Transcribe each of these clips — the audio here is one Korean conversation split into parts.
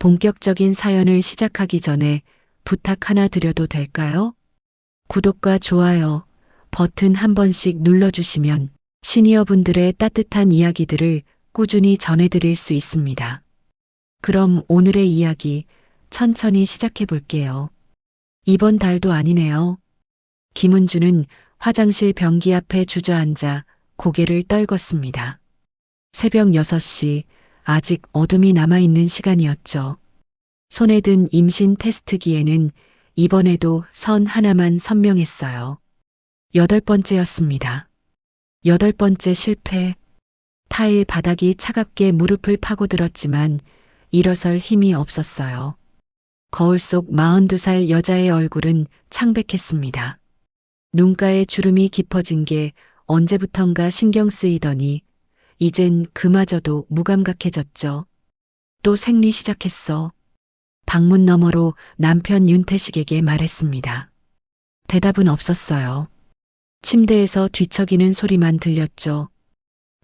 본격적인 사연을 시작하기 전에 부탁 하나 드려도 될까요? 구독과 좋아요 버튼 한 번씩 눌러주시면 시니어분들의 따뜻한 이야기들을 꾸준히 전해드릴 수 있습니다. 그럼 오늘의 이야기 천천히 시작해 볼게요. 이번 달도 아니네요. 김은주는 화장실 변기 앞에 주저앉아 고개를 떨궜습니다. 새벽 6시, 아직 어둠이 남아있는 시간이었죠. 손에 든 임신 테스트기에는 이번에도 선 하나만 선명했어요. 8번째였습니다. 8번째 실패. 타일 바닥이 차갑게 무릎을 파고들었지만 일어설 힘이 없었어요. 거울 속 42살 여자의 얼굴은 창백했습니다. 눈가에 주름이 깊어진 게 언제부턴가 신경 쓰이더니 이젠 그마저도 무감각해졌죠. 또 생리 시작했어. 방문 너머로 남편 윤태식에게 말했습니다. 대답은 없었어요. 침대에서 뒤척이는 소리만 들렸죠.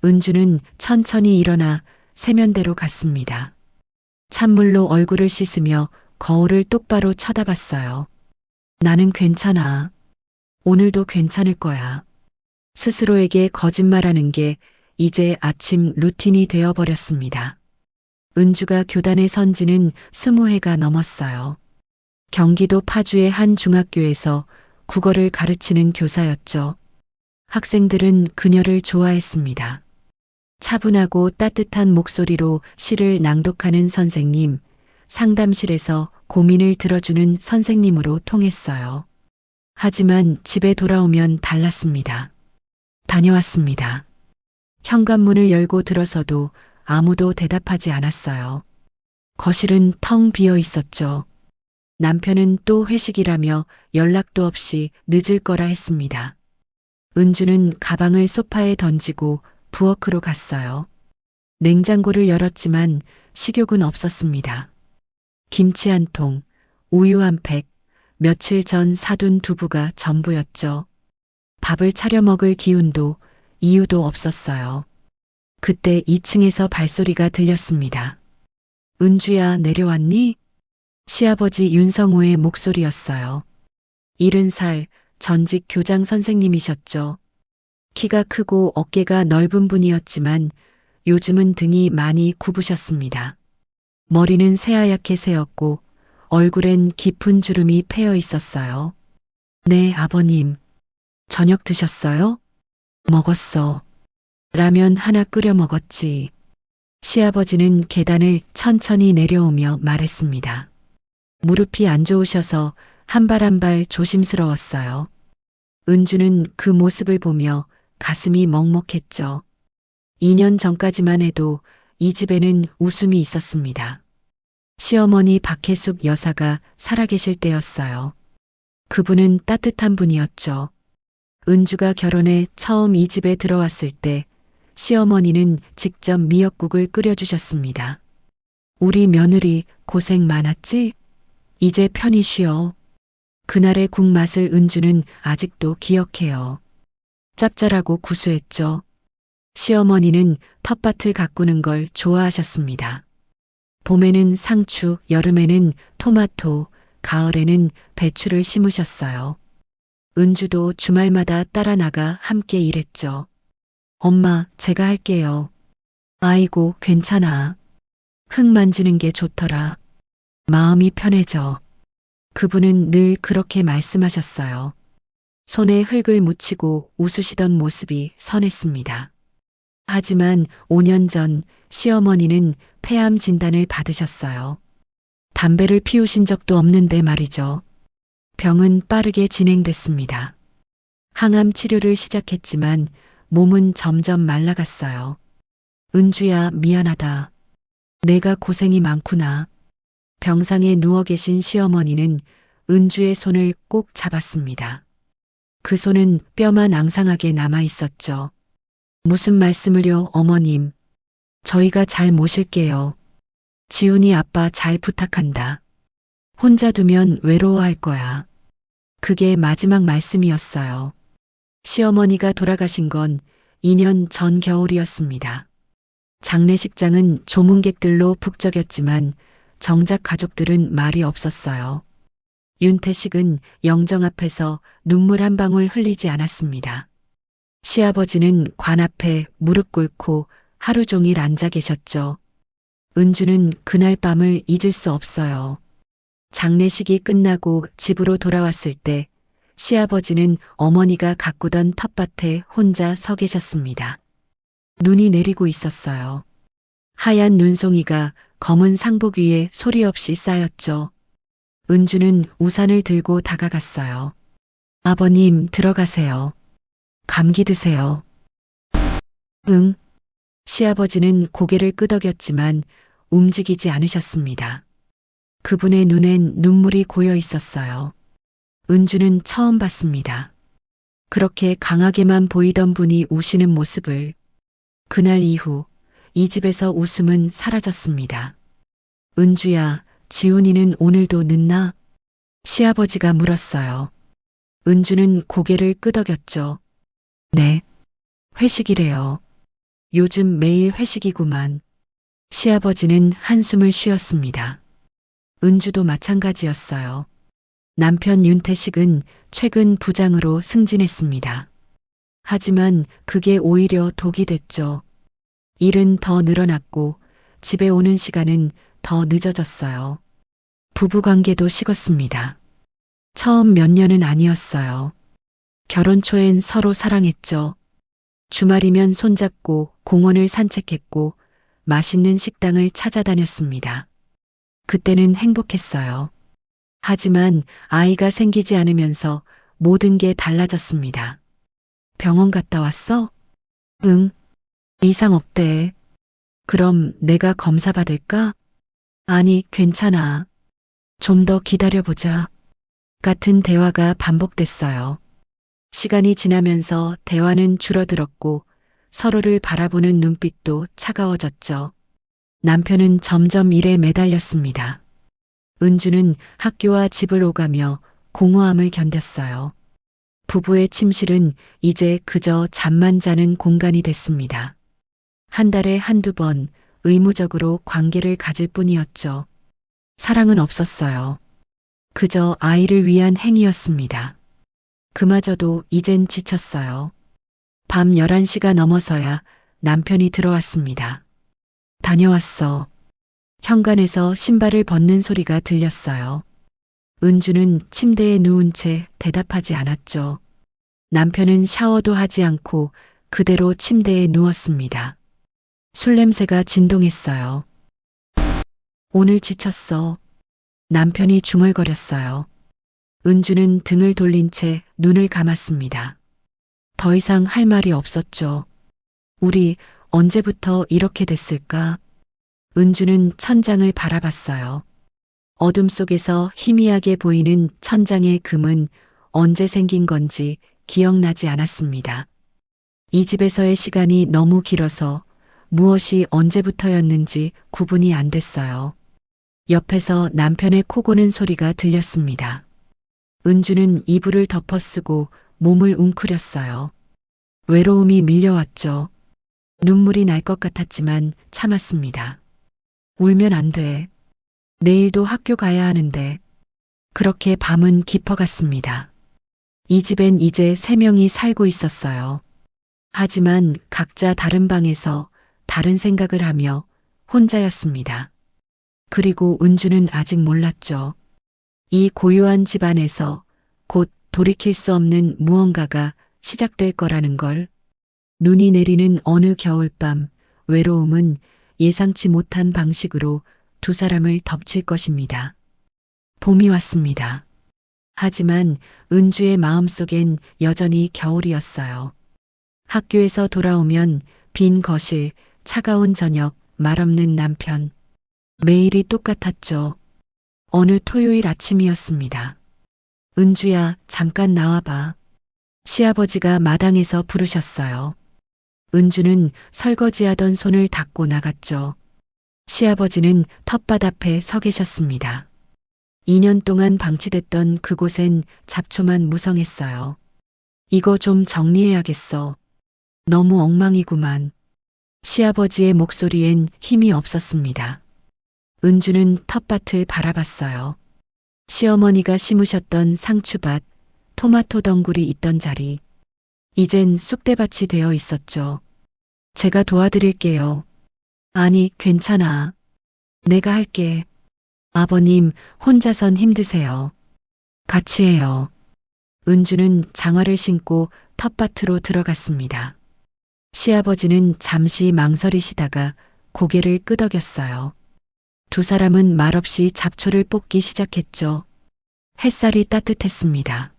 은주는 천천히 일어나 세면대로 갔습니다. 찬물로 얼굴을 씻으며 거울을 똑바로 쳐다봤어요. 나는 괜찮아. 오늘도 괜찮을 거야. 스스로에게 거짓말하는 게 이제 아침 루틴이 되어버렸습니다. 은주가 교단에 선 지는 20회가 넘었어요. 경기도 파주의 한 중학교에서 국어를 가르치는 교사였죠. 학생들은 그녀를 좋아했습니다. 차분하고 따뜻한 목소리로 시를 낭독하는 선생님, 상담실에서 고민을 들어주는 선생님으로 통했어요. 하지만 집에 돌아오면 달랐습니다. 다녀왔습니다. 현관문을 열고 들어서도 아무도 대답하지 않았어요. 거실은 텅 비어 있었죠. 남편은 또 회식이라며 연락도 없이 늦을 거라 했습니다. 은주는 가방을 소파에 던지고 부엌으로 갔어요. 냉장고를 열었지만 식욕은 없었습니다. 김치 한 통, 우유 한 팩, 며칠 전 사둔 두부가 전부였죠. 밥을 차려 먹을 기운도 이유도 없었어요. 그때 2층에서 발소리가 들렸습니다. 은주야, 내려왔니? 시아버지 윤성호의 목소리였어요. 70살 전직 교장 선생님이셨죠. 키가 크고 어깨가 넓은 분이었지만 요즘은 등이 많이 굽으셨습니다. 머리는 새하얗게 새었고 얼굴엔 깊은 주름이 패여 있었어요. 네, 아버님. 저녁 드셨어요? 먹었어. 라면 하나 끓여 먹었지. 시아버지는 계단을 천천히 내려오며 말했습니다. 무릎이 안 좋으셔서 한 발 한 발 조심스러웠어요. 은주는 그 모습을 보며 가슴이 먹먹했죠. 2년 전까지만 해도 이 집에는 웃음이 있었습니다. 시어머니 박혜숙 여사가 살아계실 때였어요. 그분은 따뜻한 분이었죠. 은주가 결혼해 처음 이 집에 들어왔을 때 시어머니는 직접 미역국을 끓여주셨습니다. 우리 며느리 고생 많았지? 이제 편히 쉬어. 그날의 국 맛을 은주는 아직도 기억해요. 짭짤하고 구수했죠. 시어머니는 텃밭을 가꾸는 걸 좋아하셨습니다. 봄에는 상추, 여름에는 토마토, 가을에는 배추를 심으셨어요. 은주도 주말마다 따라 나가 함께 일했죠. 엄마, 제가 할게요. 아이고, 괜찮아. 흙 만지는 게 좋더라. 마음이 편해져. 그분은 늘 그렇게 말씀하셨어요. 손에 흙을 묻히고 웃으시던 모습이 선했습니다. 하지만 5년 전 시어머니는 폐암 진단을 받으셨어요. 담배를 피우신 적도 없는데 말이죠. 병은 빠르게 진행됐습니다. 항암 치료를 시작했지만 몸은 점점 말라갔어요. 은주야, 미안하다. 내가 고생이 많구나. 병상에 누워 계신 시어머니는 은주의 손을 꼭 잡았습니다. 그 손은 뼈만 앙상하게 남아 있었죠. 무슨 말씀을요, 어머님. 저희가 잘 모실게요. 지훈이 아빠 잘 부탁한다. 혼자 두면 외로워할 거야. 그게 마지막 말씀이었어요. 시어머니가 돌아가신 건 2년 전 겨울이었습니다. 장례식장은 조문객들로 북적였지만 정작 가족들은 말이 없었어요. 윤태식은 영정 앞에서 눈물 한 방울 흘리지 않았습니다. 시아버지는 관 앞에 무릎 꿇고 하루 종일 앉아 계셨죠. 은주는 그날 밤을 잊을 수 없어요. 장례식이 끝나고 집으로 돌아왔을 때 시아버지는 어머니가 가꾸던 텃밭에 혼자 서 계셨습니다. 눈이 내리고 있었어요. 하얀 눈송이가 검은 상복 위에 소리 없이 쌓였죠. 은주는 우산을 들고 다가갔어요. 아버님, 들어가세요. 감기 드세요. 응. 시아버지는 고개를 끄덕였지만 움직이지 않으셨습니다. 그분의 눈엔 눈물이 고여 있었어요. 은주는 처음 봤습니다. 그렇게 강하게만 보이던 분이 우시는 모습을. 그날 이후 이 집에서 웃음은 사라졌습니다. 은주야, 지훈이는 오늘도 늦나? 시아버지가 물었어요. 은주는 고개를 끄덕였죠. 네. 회식이래요. 요즘 매일 회식이구만. 시아버지는 한숨을 쉬었습니다. 은주도 마찬가지였어요. 남편 윤태식은 최근 부장으로 승진했습니다. 하지만 그게 오히려 독이 됐죠. 일은 더 늘어났고 집에 오는 시간은 더 늦어졌어요. 부부관계도 식었습니다. 처음 몇 년은 아니었어요. 결혼 초엔 서로 사랑했죠. 주말이면 손잡고 공원을 산책했고 맛있는 식당을 찾아다녔습니다. 그때는 행복했어요. 하지만 아이가 생기지 않으면서 모든 게 달라졌습니다. 병원 갔다 왔어? 응. 이상 없대. 그럼 내가 검사 받을까? 아니, 괜찮아. 좀 더 기다려보자. 같은 대화가 반복됐어요. 시간이 지나면서 대화는 줄어들었고 서로를 바라보는 눈빛도 차가워졌죠. 남편은 점점 일에 매달렸습니다. 은주는 학교와 집을 오가며 공허함을 견뎠어요. 부부의 침실은 이제 그저 잠만 자는 공간이 됐습니다. 한 달에 한두 번 의무적으로 관계를 가질 뿐이었죠. 사랑은 없었어요. 그저 아이를 위한 행위였습니다. 그마저도 이젠 지쳤어요. 밤 11시가 넘어서야 남편이 들어왔습니다. 다녀왔어. 현관에서 신발을 벗는 소리가 들렸어요. 은주는 침대에 누운 채 대답하지 않았죠. 남편은 샤워도 하지 않고 그대로 침대에 누웠습니다. 술 냄새가 진동했어요. 오늘 지쳤어. 남편이 중얼거렸어요. 은주는 등을 돌린 채 눈을 감았습니다. 더 이상 할 말이 없었죠. 우리 언제부터 이렇게 됐을까? 은주는 천장을 바라봤어요. 어둠 속에서 희미하게 보이는 천장의 금은 언제 생긴 건지 기억나지 않았습니다. 이 집에서의 시간이 너무 길어서 무엇이 언제부터였는지 구분이 안 됐어요. 옆에서 남편의 코 고는 소리가 들렸습니다. 은주는 이불을 덮어쓰고 몸을 웅크렸어요. 외로움이 밀려왔죠. 눈물이 날 것 같았지만 참았습니다. 울면 안 돼. 내일도 학교 가야 하는데. 그렇게 밤은 깊어갔습니다. 이 집엔 이제 3명이 살고 있었어요. 하지만 각자 다른 방에서 다른 생각을 하며 혼자였습니다. 그리고 은주는 아직 몰랐죠. 이 고요한 집안에서 곧 돌이킬 수 없는 무언가가 시작될 거라는 걸. 눈이 내리는 어느 겨울밤, 외로움은 예상치 못한 방식으로 두 사람을 덮칠 것입니다. 봄이 왔습니다. 하지만 은주의 마음속엔 여전히 겨울이었어요. 학교에서 돌아오면 빈 거실, 차가운 저녁, 말없는 남편. 매일이 똑같았죠. 어느 토요일 아침이었습니다. 은주야, 잠깐 나와봐. 시아버지가 마당에서 부르셨어요. 은주는 설거지하던 손을 닦고 나갔죠. 시아버지는 텃밭 앞에 서 계셨습니다. 2년 동안 방치됐던 그곳엔 잡초만 무성했어요. 이거 좀 정리해야겠어. 너무 엉망이구만. 시아버지의 목소리엔 힘이 없었습니다. 은주는 텃밭을 바라봤어요. 시어머니가 심으셨던 상추밭, 토마토 덩굴이 있던 자리. 이젠 쑥대밭이 되어 있었죠. 제가 도와드릴게요. 아니, 괜찮아. 내가 할게. 아버님, 혼자선 힘드세요. 같이 해요. 은주는 장화를 신고 텃밭으로 들어갔습니다. 시아버지는 잠시 망설이시다가 고개를 끄덕였어요. 두 사람은 말없이 잡초를 뽑기 시작했죠. 햇살이 따뜻했습니다.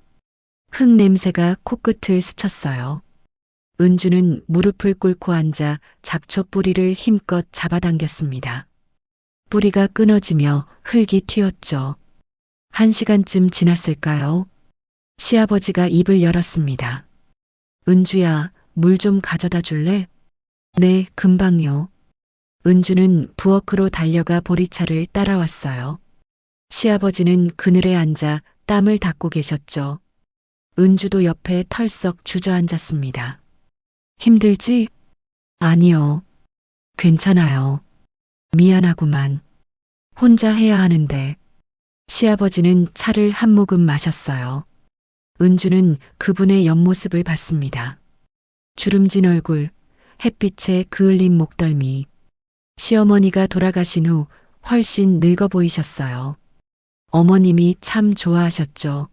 흙 냄새가 코끝을 스쳤어요. 은주는 무릎을 꿇고 앉아 잡초 뿌리를 힘껏 잡아당겼습니다. 뿌리가 끊어지며 흙이 튀었죠. 1시간쯤 지났을까요? 시아버지가 입을 열었습니다. 은주야, 물 좀 가져다 줄래? 네, 금방요. 은주는 부엌으로 달려가 보리차를 따라왔어요. 시아버지는 그늘에 앉아 땀을 닦고 계셨죠. 은주도 옆에 털썩 주저앉았습니다. 힘들지? 아니요. 괜찮아요. 미안하구만. 혼자 해야 하는데. 시아버지는 차를 한 모금 마셨어요. 은주는 그분의 옆모습을 봤습니다. 주름진 얼굴, 햇빛에 그을린 목덜미. 시어머니가 돌아가신 후 훨씬 늙어 보이셨어요. 어머님이 참 좋아하셨죠.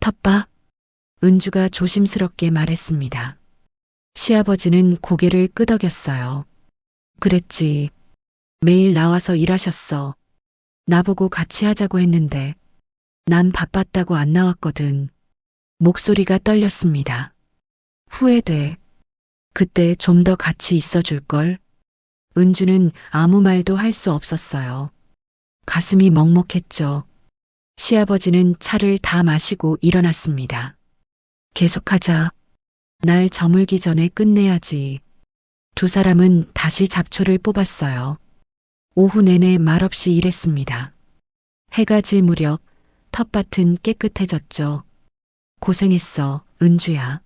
텃밭? 은주가 조심스럽게 말했습니다. 시아버지는 고개를 끄덕였어요. 그랬지. 매일 나와서 일하셨어. 나보고 같이 하자고 했는데 난 바빴다고 안 나왔거든. 목소리가 떨렸습니다. 후회돼. 그때 좀 더 같이 있어 줄걸. 은주는 아무 말도 할 수 없었어요. 가슴이 먹먹했죠. 시아버지는 차를 다 마시고 일어났습니다. 계속하자. 날 저물기 전에 끝내야지. 두 사람은 다시 잡초를 뽑았어요. 오후 내내 말없이 일했습니다. 해가 질 무렵 텃밭은 깨끗해졌죠. 고생했어, 은주야.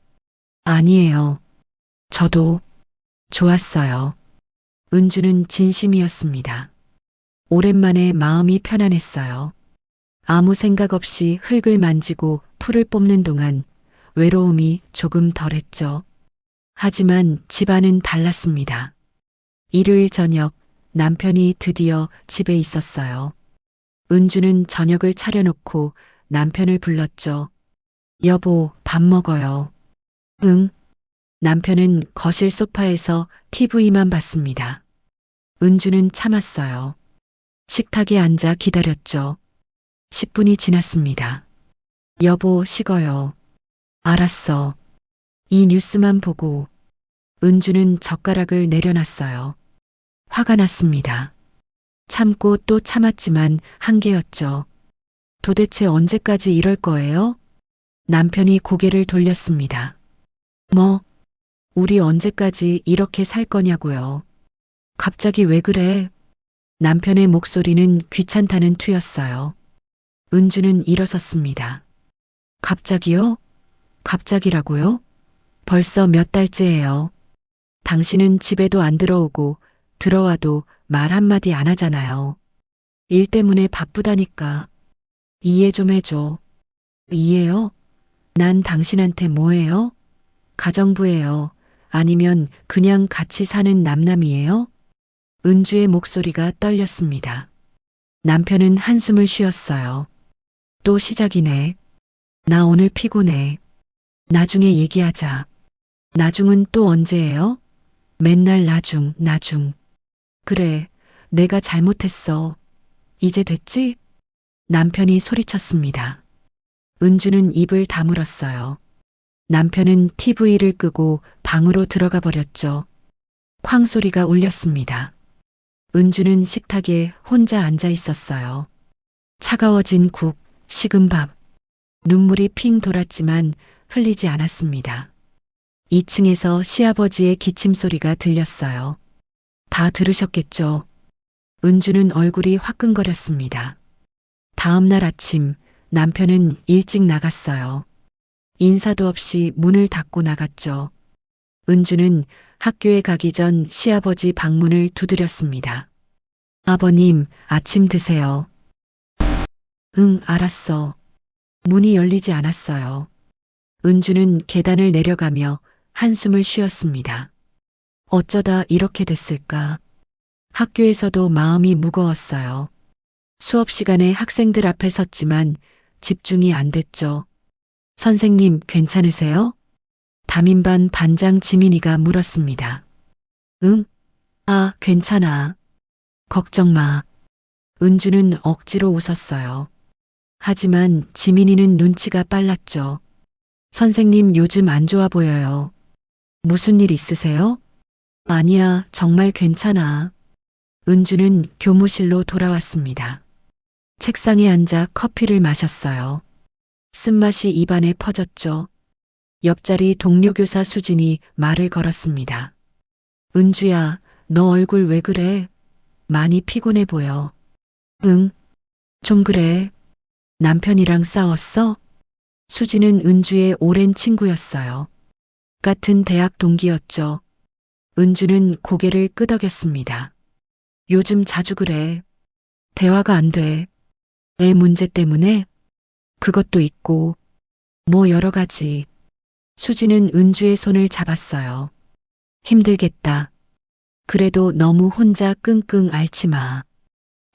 아니에요. 저도 좋았어요. 은주는 진심이었습니다. 오랜만에 마음이 편안했어요. 아무 생각 없이 흙을 만지고 풀을 뽑는 동안 외로움이 조금 덜했죠. 하지만 집안은 달랐습니다. 일요일 저녁 남편이 드디어 집에 있었어요. 은주는 저녁을 차려놓고 남편을 불렀죠. 여보, 밥 먹어요. 응. 남편은 거실 소파에서 TV만 봤습니다. 은주는 참았어요. 식탁에 앉아 기다렸죠. 10분이 지났습니다. 여보, 식어요. 알았어. 이 뉴스만 보고. 은주는 젓가락을 내려놨어요. 화가 났습니다. 참고 또 참았지만 한계였죠. 도대체 언제까지 이럴 거예요? 남편이 고개를 돌렸습니다. 뭐? 우리 언제까지 이렇게 살 거냐고요. 갑자기 왜 그래? 남편의 목소리는 귀찮다는 투였어요. 은주는 일어섰습니다. 갑자기요? 갑자기라고요? 벌써 몇 달째예요. 당신은 집에도 안 들어오고 들어와도 말 한마디 안 하잖아요. 일 때문에 바쁘다니까. 이해 좀 해줘. 이해요? 난 당신한테 뭐예요? 가정부예요. 아니면 그냥 같이 사는 남남이에요? 은주의 목소리가 떨렸습니다. 남편은 한숨을 쉬었어요. 또 시작이네. 나 오늘 피곤해. 나중에 얘기하자. 나중은 또 언제예요? 맨날 나중. 그래, 내가 잘못했어. 이제 됐지? 남편이 소리쳤습니다. 은주는 입을 다물었어요. 남편은 TV를 끄고 방으로 들어가 버렸죠. 쾅 소리가 울렸습니다. 은주는 식탁에 혼자 앉아 있었어요. 차가워진 국, 식은 밥. 눈물이 핑 돌았지만 흘리지 않았습니다. 2층에서 시아버지의 기침 소리가 들렸어요. 다 들으셨겠죠? 은주는 얼굴이 화끈거렸습니다. 다음 날 아침 남편은 일찍 나갔어요. 인사도 없이 문을 닫고 나갔죠. 은주는 학교에 가기 전 시아버지 방문을 두드렸습니다. 아버님, 아침 드세요. 응, 알았어. 문이 열리지 않았어요. 은주는 계단을 내려가며 한숨을 쉬었습니다. 어쩌다 이렇게 됐을까? 학교에서도 마음이 무거웠어요. 수업 시간에 학생들 앞에 섰지만 집중이 안 됐죠. 선생님, 괜찮으세요? 담임반 반장 지민이가 물었습니다. 응? 아, 괜찮아. 걱정 마. 은주는 억지로 웃었어요. 하지만 지민이는 눈치가 빨랐죠. 선생님, 요즘 안 좋아 보여요. 무슨 일 있으세요? 아니야, 정말 괜찮아. 은주는 교무실로 돌아왔습니다. 책상에 앉아 커피를 마셨어요. 쓴맛이 입안에 퍼졌죠. 옆자리 동료 교사 수진이 말을 걸었습니다. 은주야, 너 얼굴 왜 그래? 많이 피곤해 보여. 응, 좀 그래. 남편이랑 싸웠어? 수진은 은주의 오랜 친구였어요. 같은 대학 동기였죠. 은주는 고개를 끄덕였습니다. 요즘 자주 그래. 대화가 안 돼. 애 문제 때문에? 그것도 있고, 뭐 여러 가지. 수지는 은주의 손을 잡았어요. 힘들겠다. 그래도 너무 혼자 끙끙 앓지 마.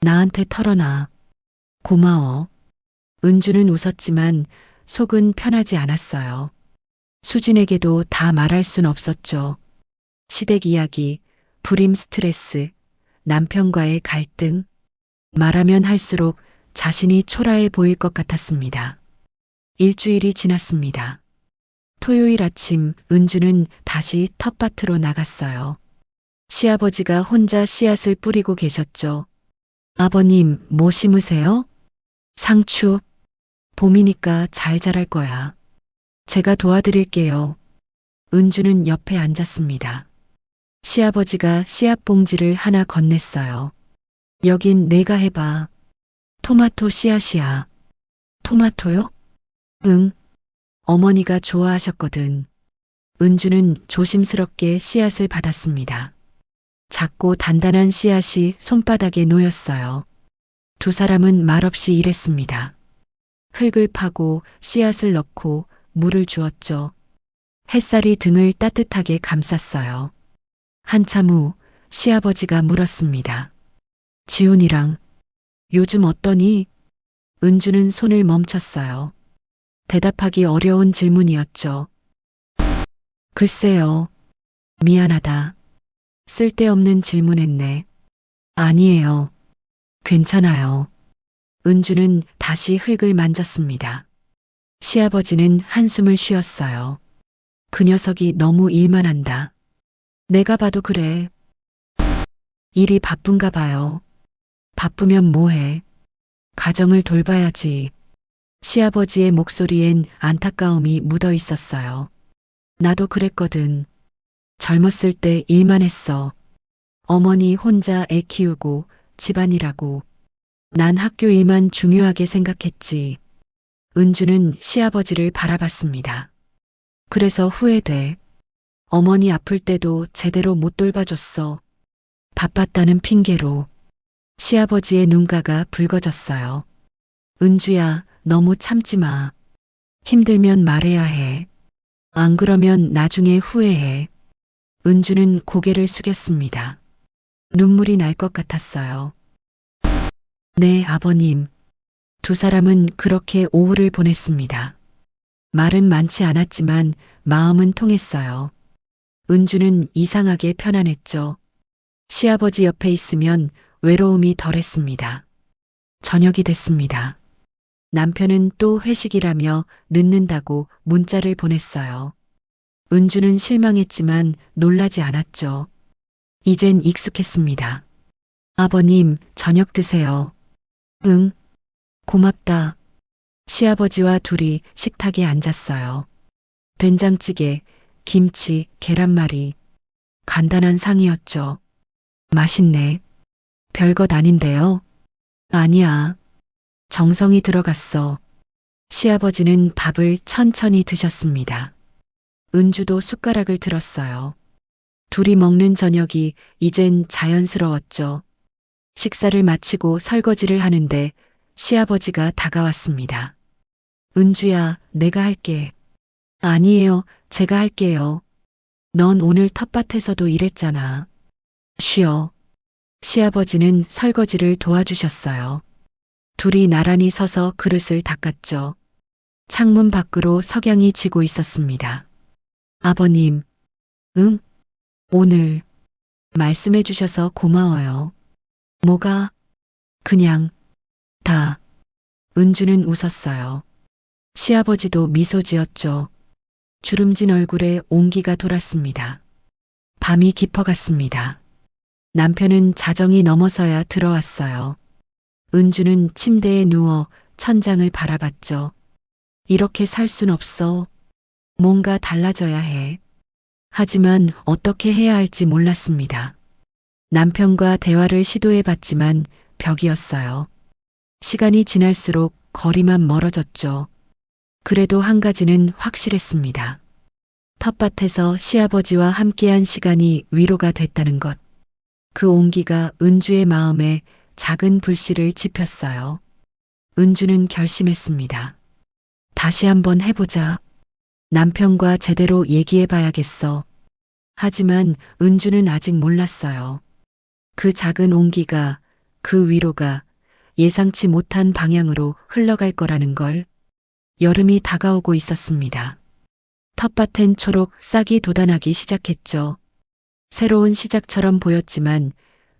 나한테 털어놔. 고마워. 은주는 웃었지만 속은 편하지 않았어요. 수진에게도 다 말할 순 없었죠. 시댁 이야기, 불임 스트레스, 남편과의 갈등. 말하면 할수록 자신이 초라해 보일 것 같았습니다. 일주일이 지났습니다. 토요일 아침 은주는 다시 텃밭으로 나갔어요. 시아버지가 혼자 씨앗을 뿌리고 계셨죠. 아버님, 뭐 심으세요? 상추. 봄이니까 잘 자랄 거야. 제가 도와드릴게요. 은주는 옆에 앉았습니다. 시아버지가 씨앗 봉지를 하나 건넸어요. 여긴 내가 해봐. 토마토 씨앗이야. 토마토요? 응. 어머니가 좋아하셨거든. 은주는 조심스럽게 씨앗을 받았습니다. 작고 단단한 씨앗이 손바닥에 놓였어요. 두 사람은 말없이 일했습니다. 흙을 파고 씨앗을 넣고 물을 주었죠. 햇살이 등을 따뜻하게 감쌌어요. 한참 후 시아버지가 물었습니다. 지훈이랑 요즘 어떠니? 은주는 손을 멈췄어요. 대답하기 어려운 질문이었죠. 글쎄요. 미안하다. 쓸데없는 질문했네. 아니에요. 괜찮아요. 은주는 다시 흙을 만졌습니다. 시아버지는 한숨을 쉬었어요. 그 녀석이 너무 일만 한다. 내가 봐도 그래. 일이 바쁜가 봐요. 바쁘면 뭐해? 가정을 돌봐야지. 시아버지의 목소리엔 안타까움이 묻어 있었어요. 나도 그랬거든. 젊었을 때 일만 했어. 어머니 혼자 애 키우고 집안일하고. 난 학교 일만 중요하게 생각했지. 은주는 시아버지를 바라봤습니다. 그래서 후회돼. 어머니 아플 때도 제대로 못 돌봐줬어. 바빴다는 핑계로. 시아버지의 눈가가 붉어졌어요. 은주야, 너무 참지 마. 힘들면 말해야 해. 안 그러면 나중에 후회해. 은주는 고개를 숙였습니다. 눈물이 날 것 같았어요. 네, 아버님. 두 사람은 그렇게 오후를 보냈습니다. 말은 많지 않았지만 마음은 통했어요. 은주는 이상하게 편안했죠. 시아버지 옆에 있으면 외로움이 덜했습니다. 저녁이 됐습니다. 남편은 또 회식이라며 늦는다고 문자를 보냈어요. 은주는 실망했지만 놀라지 않았죠. 이젠 익숙했습니다. 아버님, 저녁 드세요. 응, 고맙다. 시아버지와 둘이 식탁에 앉았어요. 된장찌개, 김치, 계란말이. 간단한 상이었죠. 맛있네. 별것 아닌데요. 아니야. 정성이 들어갔어. 시아버지는 밥을 천천히 드셨습니다. 은주도 숟가락을 들었어요. 둘이 먹는 저녁이 이젠 자연스러웠죠. 식사를 마치고 설거지를 하는데 시아버지가 다가왔습니다. 은주야, 내가 할게. 아니에요, 제가 할게요. 넌 오늘 텃밭에서도 일했잖아. 쉬어. 시아버지는 설거지를 도와주셨어요. 둘이 나란히 서서 그릇을 닦았죠. 창문 밖으로 석양이 지고 있었습니다. 아버님, 응? 오늘 말씀해 주셔서 고마워요. 뭐가? 그냥 다. 은주는 웃었어요. 시아버지도 미소 지었죠. 주름진 얼굴에 온기가 돌았습니다. 밤이 깊어갔습니다. 남편은 자정이 넘어서야 들어왔어요. 은주는 침대에 누워 천장을 바라봤죠. 이렇게 살 순 없어. 뭔가 달라져야 해. 하지만 어떻게 해야 할지 몰랐습니다. 남편과 대화를 시도해봤지만 벽이었어요. 시간이 지날수록 거리만 멀어졌죠. 그래도 한 가지는 확실했습니다. 텃밭에서 시아버지와 함께한 시간이 위로가 됐다는 것. 그 온기가 은주의 마음에 작은 불씨를 지폈어요. 은주는 결심했습니다. 다시 한번 해보자. 남편과 제대로 얘기해봐야겠어. 하지만 은주는 아직 몰랐어요. 그 작은 온기가, 그 위로가 예상치 못한 방향으로 흘러갈 거라는 걸. 여름이 다가오고 있었습니다. 텃밭엔 초록 싹이 돋아나기 시작했죠. 새로운 시작처럼 보였지만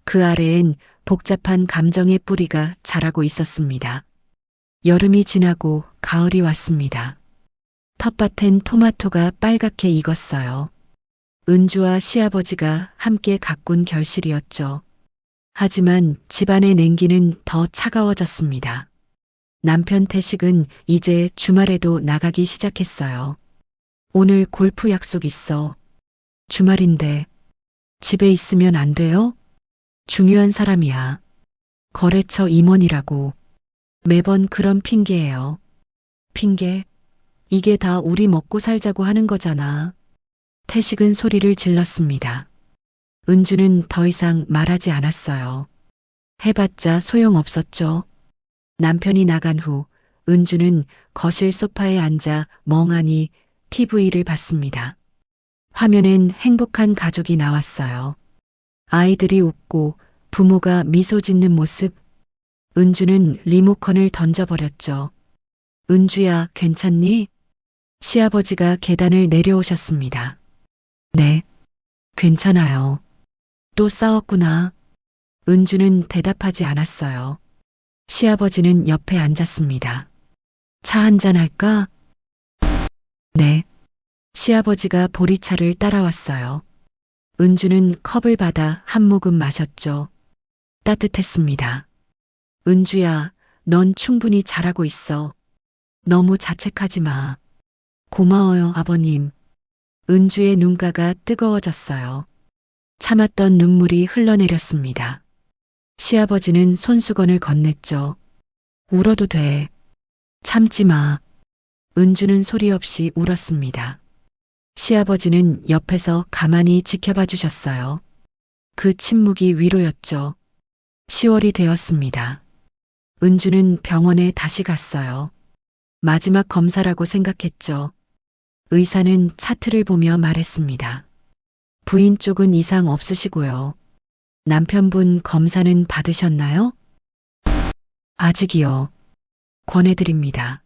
그 아래엔 복잡한 감정의 뿌리가 자라고 있었습니다. 여름이 지나고 가을이 왔습니다. 텃밭엔 토마토가 빨갛게 익었어요. 은주와 시아버지가 함께 가꾼 결실이었죠. 하지만 집안의 냉기는 더 차가워졌습니다. 남편 태식은 이제 주말에도 나가기 시작했어요. 오늘 골프 약속 있어. 주말인데 집에 있으면 안 돼요? 중요한 사람이야. 거래처 임원이라고. 매번 그런 핑계예요. 핑계? 이게 다 우리 먹고 살자고 하는 거잖아. 태식은 소리를 질렀습니다. 은주는 더 이상 말하지 않았어요. 해봤자 소용없었죠. 남편이 나간 후 은주는 거실 소파에 앉아 멍하니 TV를 봤습니다. 화면엔 행복한 가족이 나왔어요. 아이들이 웃고 부모가 미소 짓는 모습. 은주는 리모컨을 던져버렸죠. 은주야, 괜찮니? 시아버지가 계단을 내려오셨습니다. 네, 괜찮아요. 또 싸웠구나. 은주는 대답하지 않았어요. 시아버지는 옆에 앉았습니다. 차 한잔 할까? 네. 시아버지가 보리차를 따라왔어요. 은주는 컵을 받아 한 모금 마셨죠. 따뜻했습니다. 은주야, 넌 충분히 잘하고 있어. 너무 자책하지 마. 고마워요, 아버님. 은주의 눈가가 뜨거워졌어요. 참았던 눈물이 흘러내렸습니다. 시아버지는 손수건을 건넸죠. 울어도 돼. 참지 마. 은주는 소리 없이 울었습니다. 시아버지는 옆에서 가만히 지켜봐 주셨어요. 그 침묵이 위로였죠. 10월이 되었습니다. 은주는 병원에 다시 갔어요. 마지막 검사라고 생각했죠. 의사는 차트를 보며 말했습니다. 부인 쪽은 이상 없으시고요. 남편분 검사는 받으셨나요? 아직이요. 권해드립니다.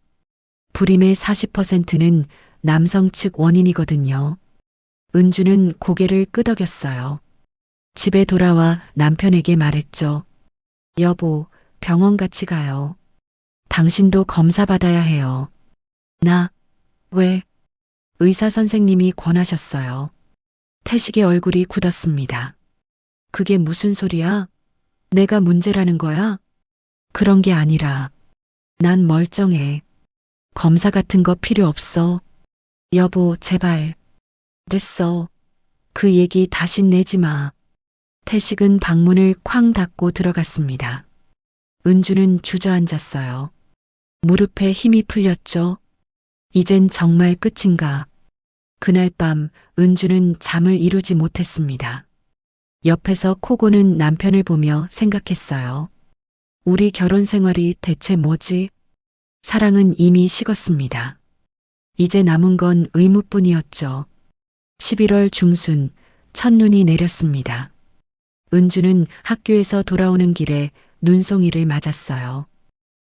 불임의 40%는 남성 측 원인이거든요. 은주는 고개를 끄덕였어요. 집에 돌아와 남편에게 말했죠. 여보, 병원 같이 가요. 당신도 검사 받아야 해요. 나, 왜? 의사 선생님이 권하셨어요. 태식의 얼굴이 굳었습니다. 그게 무슨 소리야? 내가 문제라는 거야? 그런 게 아니라, 난 멀쩡해. 검사 같은 거 필요 없어. 여보, 제발. 됐어. 그 얘기 다신 내지 마. 태식은 방문을 쾅 닫고 들어갔습니다. 은주는 주저앉았어요. 무릎에 힘이 풀렸죠. 이젠 정말 끝인가. 그날 밤 은주는 잠을 이루지 못했습니다. 옆에서 코 고는 남편을 보며 생각했어요. 우리 결혼 생활이 대체 뭐지? 사랑은 이미 식었습니다. 이제 남은 건 의무뿐이었죠. 11월 중순, 첫눈이 내렸습니다. 은주는 학교에서 돌아오는 길에 눈송이를 맞았어요.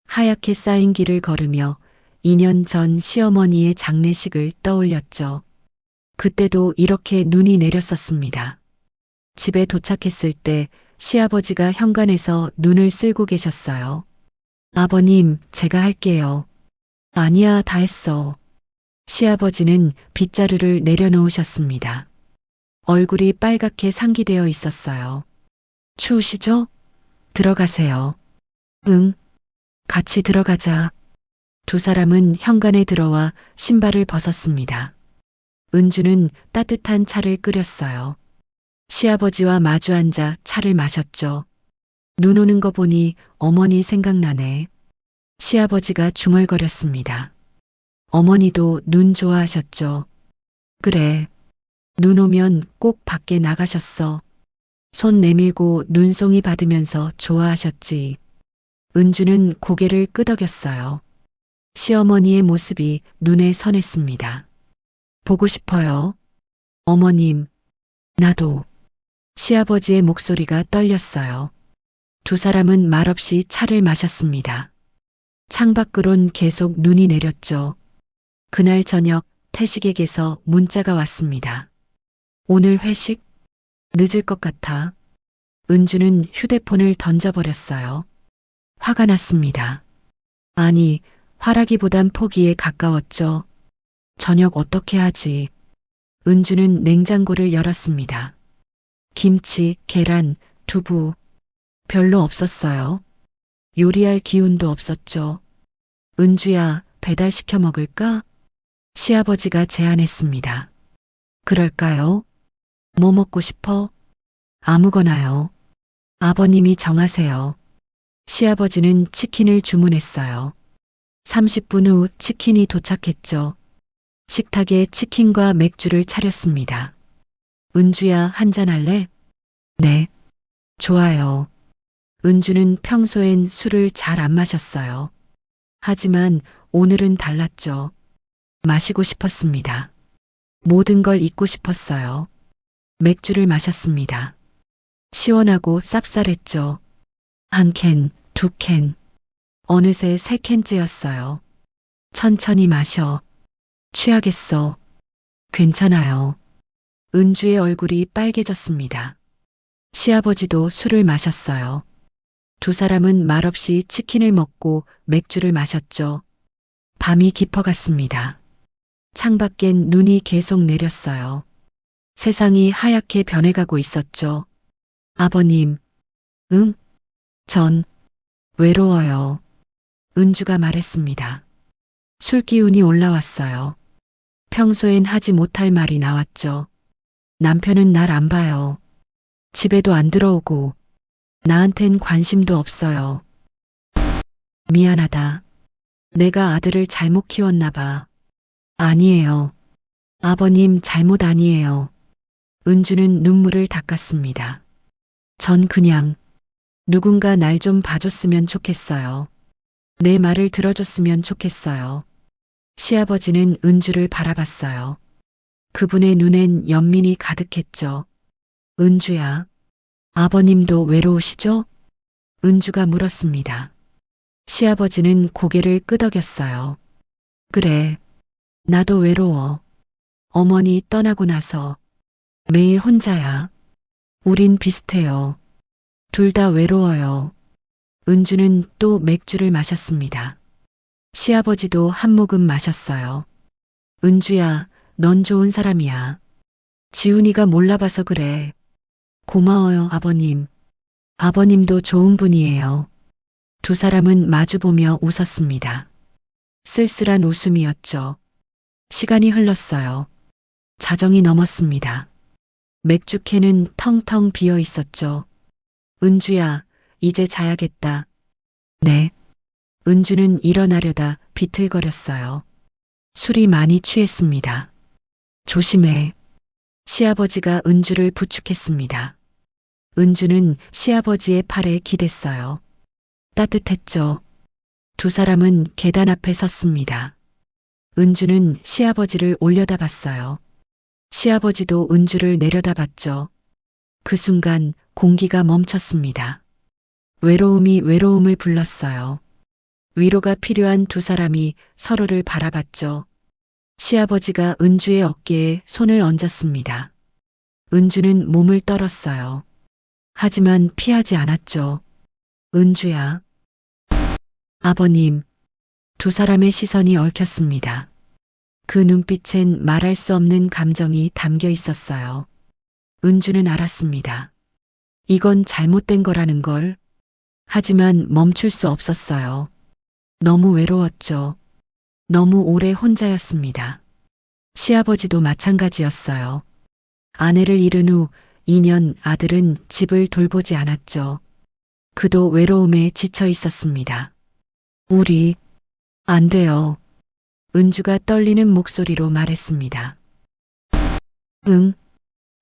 하얗게 쌓인 길을 걸으며 2년 전 시어머니의 장례식을 떠올렸죠. 그때도 이렇게 눈이 내렸었습니다. 집에 도착했을 때 시아버지가 현관에서 눈을 쓸고 계셨어요. 아버님, 제가 할게요. 아니야, 다 했어. 시아버지는 빗자루를 내려놓으셨습니다. 얼굴이 빨갛게 상기되어 있었어요. 추우시죠? 들어가세요. 응, 같이 들어가자. 두 사람은 현관에 들어와 신발을 벗었습니다. 은주는 따뜻한 차를 끓였어요. 시아버지와 마주 앉아 차를 마셨죠. 눈 오는 거 보니 어머니 생각나네. 시아버지가 중얼거렸습니다. 어머니도 눈 좋아하셨죠. 그래. 눈 오면 꼭 밖에 나가셨어. 손 내밀고 눈송이 받으면서 좋아하셨지. 은주는 고개를 끄덕였어요. 시어머니의 모습이 눈에 선했습니다. 보고 싶어요. 어머님, 나도. 시아버지의 목소리가 떨렸어요. 두 사람은 말없이 차를 마셨습니다. 창밖으론 계속 눈이 내렸죠. 그날 저녁 태식에게서 문자가 왔습니다. 오늘 회식? 늦을 것 같아. 은주는 휴대폰을 던져버렸어요. 화가 났습니다. 아니, 화라기보단 포기에 가까웠죠. 저녁 어떻게 하지? 은주는 냉장고를 열었습니다. 김치, 계란, 두부. 별로 없었어요. 요리할 기운도 없었죠. 은주야, 배달시켜 먹을까? 시아버지가 제안했습니다. 그럴까요? 뭐 먹고 싶어? 아무거나요. 아버님이 정하세요. 시아버지는 치킨을 주문했어요. 30분 후 치킨이 도착했죠. 식탁에 치킨과 맥주를 차렸습니다. 은주야, 한잔 할래? 네. 좋아요. 은주는 평소엔 술을 잘 안 마셨어요. 하지만 오늘은 달랐죠. 마시고 싶었습니다. 모든 걸 잊고 싶었어요. 맥주를 마셨습니다. 시원하고 쌉쌀했죠. 한 캔, 두 캔. 어느새 세 캔째였어요. 천천히 마셔. 취하겠어. 괜찮아요. 은주의 얼굴이 빨개졌습니다. 시아버지도 술을 마셨어요. 두 사람은 말없이 치킨을 먹고 맥주를 마셨죠. 밤이 깊어갔습니다. 창밖엔 눈이 계속 내렸어요. 세상이 하얗게 변해가고 있었죠. 아버님, 응? 전 외로워요. 은주가 말했습니다. 술 기운이 올라왔어요. 평소엔 하지 못할 말이 나왔죠. 남편은 날 안 봐요. 집에도 안 들어오고 나한텐 관심도 없어요. 미안하다. 내가 아들을 잘못 키웠나 봐. 아니에요. 아버님 잘못 아니에요. 은주는 눈물을 닦았습니다. 전 그냥 누군가 날 좀 봐줬으면 좋겠어요. 내 말을 들어줬으면 좋겠어요. 시아버지는 은주를 바라봤어요. 그분의 눈엔 연민이 가득했죠. 은주야, 아버님도 외로우시죠? 은주가 물었습니다. 시아버지는 고개를 끄덕였어요. 그래, 나도 외로워. 어머니 떠나고 나서 매일 혼자야. 우린 비슷해요. 둘 다 외로워요. 은주는 또 맥주를 마셨습니다. 시아버지도 한 모금 마셨어요. 은주야, 넌 좋은 사람이야. 지훈이가 몰라봐서 그래. 고마워요, 아버님. 아버님도 좋은 분이에요. 두 사람은 마주보며 웃었습니다. 쓸쓸한 웃음이었죠. 시간이 흘렀어요. 자정이 넘었습니다. 맥주캔은 텅텅 비어 있었죠. 은주야, 이제 자야겠다. 네. 은주는 일어나려다 비틀거렸어요. 술이 많이 취했습니다. 조심해. 시아버지가 은주를 부축했습니다. 은주는 시아버지의 팔에 기댔어요. 따뜻했죠. 두 사람은 계단 앞에 섰습니다. 은주는 시아버지를 올려다봤어요. 시아버지도 은주를 내려다봤죠. 그 순간 공기가 멈췄습니다. 외로움이 외로움을 불렀어요. 위로가 필요한 두 사람이 서로를 바라봤죠. 시아버지가 은주의 어깨에 손을 얹었습니다. 은주는 몸을 떨었어요. 하지만 피하지 않았죠. 은주야. 아버님. 두 사람의 시선이 얽혔습니다. 그 눈빛엔 말할 수 없는 감정이 담겨 있었어요. 은주는 알았습니다. 이건 잘못된 거라는 걸. 하지만 멈출 수 없었어요. 너무 외로웠죠. 너무 오래 혼자였습니다. 시아버지도 마찬가지였어요. 아내를 잃은 후 2년 아들은 집을 돌보지 않았죠. 그도 외로움에 지쳐 있었습니다. 우리 안 돼요. 은주가 떨리는 목소리로 말했습니다. 응,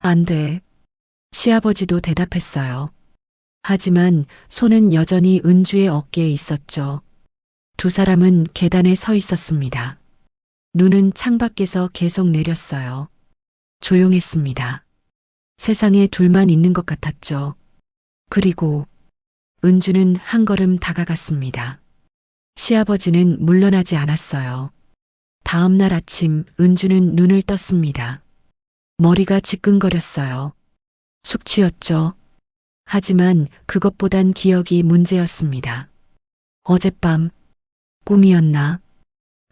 안 돼. 시아버지도 대답했어요. 하지만 손은 여전히 은주의 어깨에 있었죠. 두 사람은 계단에 서 있었습니다. 눈은 창밖에서 계속 내렸어요. 조용했습니다. 세상에 둘만 있는 것 같았죠. 그리고 은주는 한 걸음 다가갔습니다. 시아버지는 물러나지 않았어요. 다음 날 아침 은주는 눈을 떴습니다. 머리가 지끈거렸어요. 숙취였죠. 하지만 그것보단 기억이 문제였습니다. 어젯밤 꿈이었나?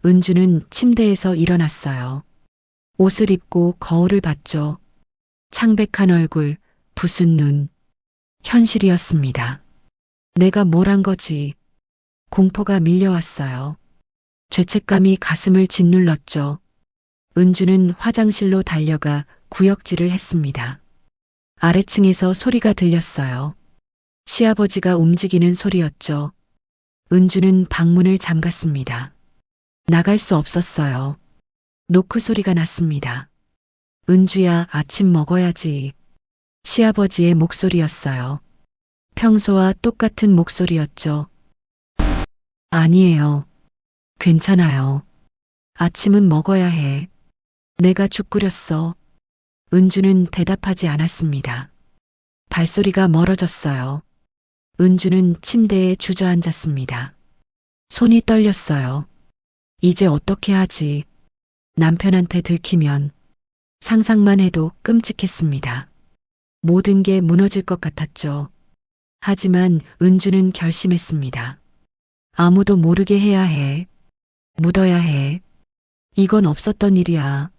은주는 침대에서 일어났어요. 옷을 입고 거울을 봤죠. 창백한 얼굴, 부순 눈. 현실이었습니다. 내가 뭘 한 거지? 공포가 밀려왔어요. 죄책감이 가슴을 짓눌렀죠. 은주는 화장실로 달려가 구역질을 했습니다. 아래층에서 소리가 들렸어요. 시아버지가 움직이는 소리였죠. 은주는 방문을 잠갔습니다. 나갈 수 없었어요. 노크 소리가 났습니다. 은주야, 아침 먹어야지. 시아버지의 목소리였어요. 평소와 똑같은 목소리였죠. 아니에요. 괜찮아요. 아침은 먹어야 해. 내가 죽 끓였어. 은주는 대답하지 않았습니다. 발소리가 멀어졌어요. 은주는 침대에 주저앉았습니다. 손이 떨렸어요. 이제 어떻게 하지? 남편한테 들키면 상상만 해도 끔찍했습니다. 모든 게 무너질 것 같았죠. 하지만 은주는 결심했습니다. 아무도 모르게 해야 해. 묻어야 해. 이건 없었던 일이야.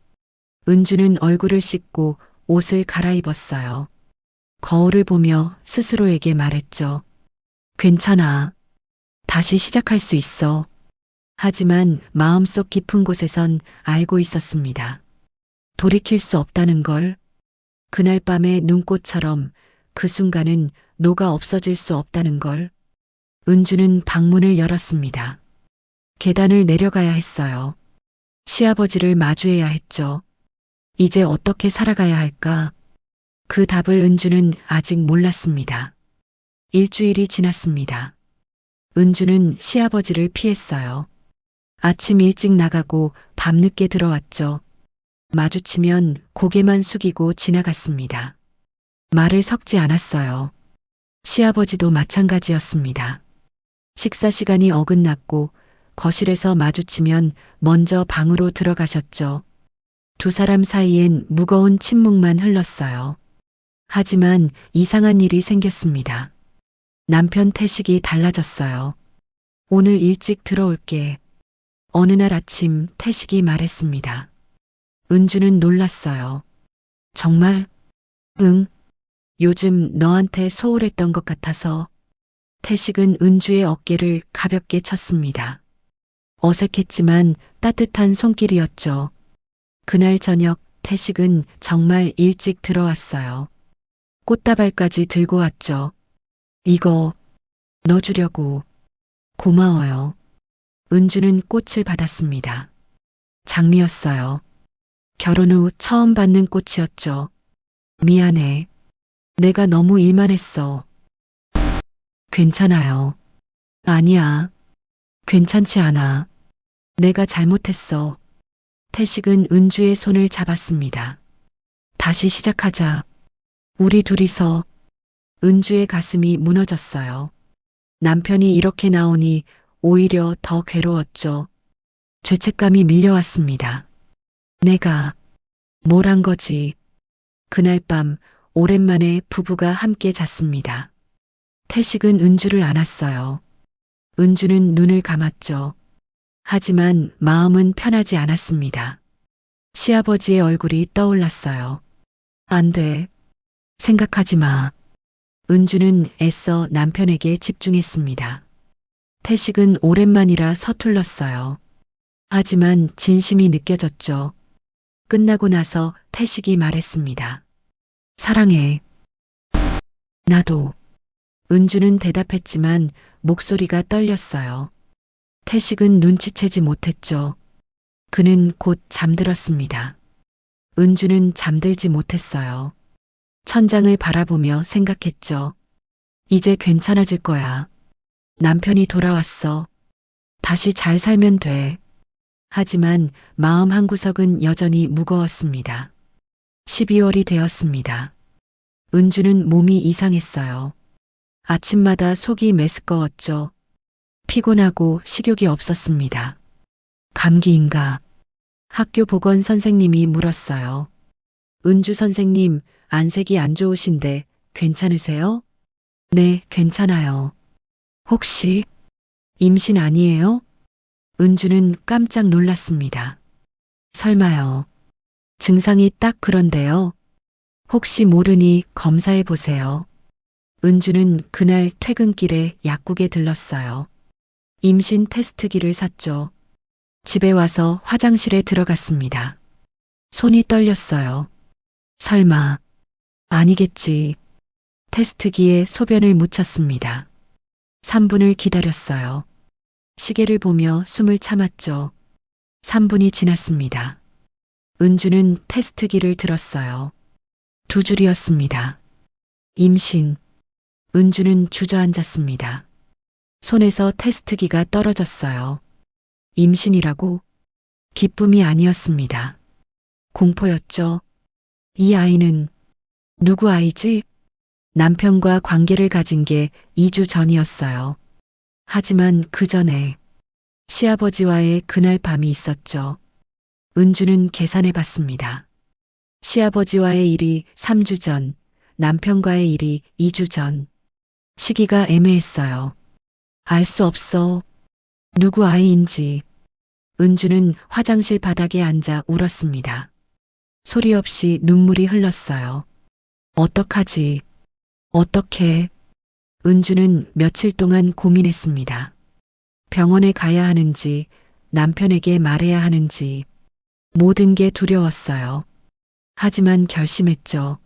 은주는 얼굴을 씻고 옷을 갈아입었어요. 거울을 보며 스스로에게 말했죠. 괜찮아. 다시 시작할 수 있어. 하지만 마음속 깊은 곳에선 알고 있었습니다. 돌이킬 수 없다는 걸. 그날 밤의 눈꽃처럼 그 순간은 녹아 없어질 수 없다는 걸. 은주는 방문을 열었습니다. 계단을 내려가야 했어요. 시아버지를 마주해야 했죠. 이제 어떻게 살아가야 할까? 그 답을 은주는 아직 몰랐습니다. 일주일이 지났습니다. 은주는 시아버지를 피했어요. 아침 일찍 나가고 밤늦게 들어왔죠. 마주치면 고개만 숙이고 지나갔습니다. 말을 섞지 않았어요. 시아버지도 마찬가지였습니다. 식사 시간이 어긋났고 거실에서 마주치면 먼저 방으로 들어가셨죠. 두 사람 사이엔 무거운 침묵만 흘렀어요. 하지만 이상한 일이 생겼습니다. 남편 태식이 달라졌어요. 오늘 일찍 들어올게. 어느 날 아침 태식이 말했습니다. 은주는 놀랐어요. 정말? 응. 요즘 너한테 소홀했던 것 같아서. 태식은 은주의 어깨를 가볍게 쳤습니다. 어색했지만 따뜻한 손길이었죠. 그날 저녁 태식은 정말 일찍 들어왔어요. 꽃다발까지 들고 왔죠. 이거 너 주려고. 고마워요. 은주는 꽃을 받았습니다. 장미였어요. 결혼 후 처음 받는 꽃이었죠. 미안해. 내가 너무 일만 했어. 괜찮아요. 아니야. 괜찮지 않아. 내가 잘못했어. 태식은 은주의 손을 잡았습니다. 다시 시작하자. 우리 둘이서. 은주의 가슴이 무너졌어요. 남편이 이렇게 나오니 오히려 더 괴로웠죠. 죄책감이 밀려왔습니다. 내가 뭘 한 거지. 그날 밤 오랜만에 부부가 함께 잤습니다. 태식은 은주를 안았어요. 은주는 눈을 감았죠. 하지만 마음은 편하지 않았습니다. 시아버지의 얼굴이 떠올랐어요. 안 돼. 생각하지 마. 은주는 애써 남편에게 집중했습니다. 태식은 오랜만이라 서툴렀어요. 하지만 진심이 느껴졌죠. 끝나고 나서 태식이 말했습니다. 사랑해. 나도. 은주는 대답했지만 목소리가 떨렸어요. 태식은 눈치채지 못했죠. 그는 곧 잠들었습니다. 은주는 잠들지 못했어요. 천장을 바라보며 생각했죠. 이제 괜찮아질 거야. 남편이 돌아왔어. 다시 잘 살면 돼. 하지만 마음 한구석은 여전히 무거웠습니다. 12월이 되었습니다. 은주는 몸이 이상했어요. 아침마다 속이 메스꺼웠죠. 피곤하고 식욕이 없었습니다. 감기인가? 학교 보건 선생님이 물었어요. 은주 선생님, 안색이 안 좋으신데 괜찮으세요? 네, 괜찮아요. 혹시 임신 아니에요? 은주는 깜짝 놀랐습니다. 설마요. 증상이 딱 그런데요. 혹시 모르니 검사해 보세요. 은주는 그날 퇴근길에 약국에 들렀어요. 임신 테스트기를 샀죠. 집에 와서 화장실에 들어갔습니다. 손이 떨렸어요. 설마. 아니겠지. 테스트기에 소변을 묻혔습니다. 3분을 기다렸어요. 시계를 보며 숨을 참았죠. 3분이 지났습니다. 은주는 테스트기를 들었어요. 2줄이었습니다. 임신. 은주는 주저앉았습니다. 손에서 테스트기가 떨어졌어요. 임신이라고? 기쁨이 아니었습니다. 공포였죠. 이 아이는 누구 아이지? 남편과 관계를 가진 게 2주 전이었어요. 하지만 그 전에 시아버지와의 그날 밤이 있었죠. 은주는 계산해 봤습니다. 시아버지와의 일이 3주 전, 남편과의 일이 2주 전. 시기가 애매했어요. 알 수 없어. 누구 아이인지. 은주는 화장실 바닥에 앉아 울었습니다. 소리 없이 눈물이 흘렀어요. 어떡하지? 어떻게? 은주는 며칠 동안 고민했습니다. 병원에 가야 하는지, 남편에게 말해야 하는지, 모든 게 두려웠어요. 하지만 결심했죠.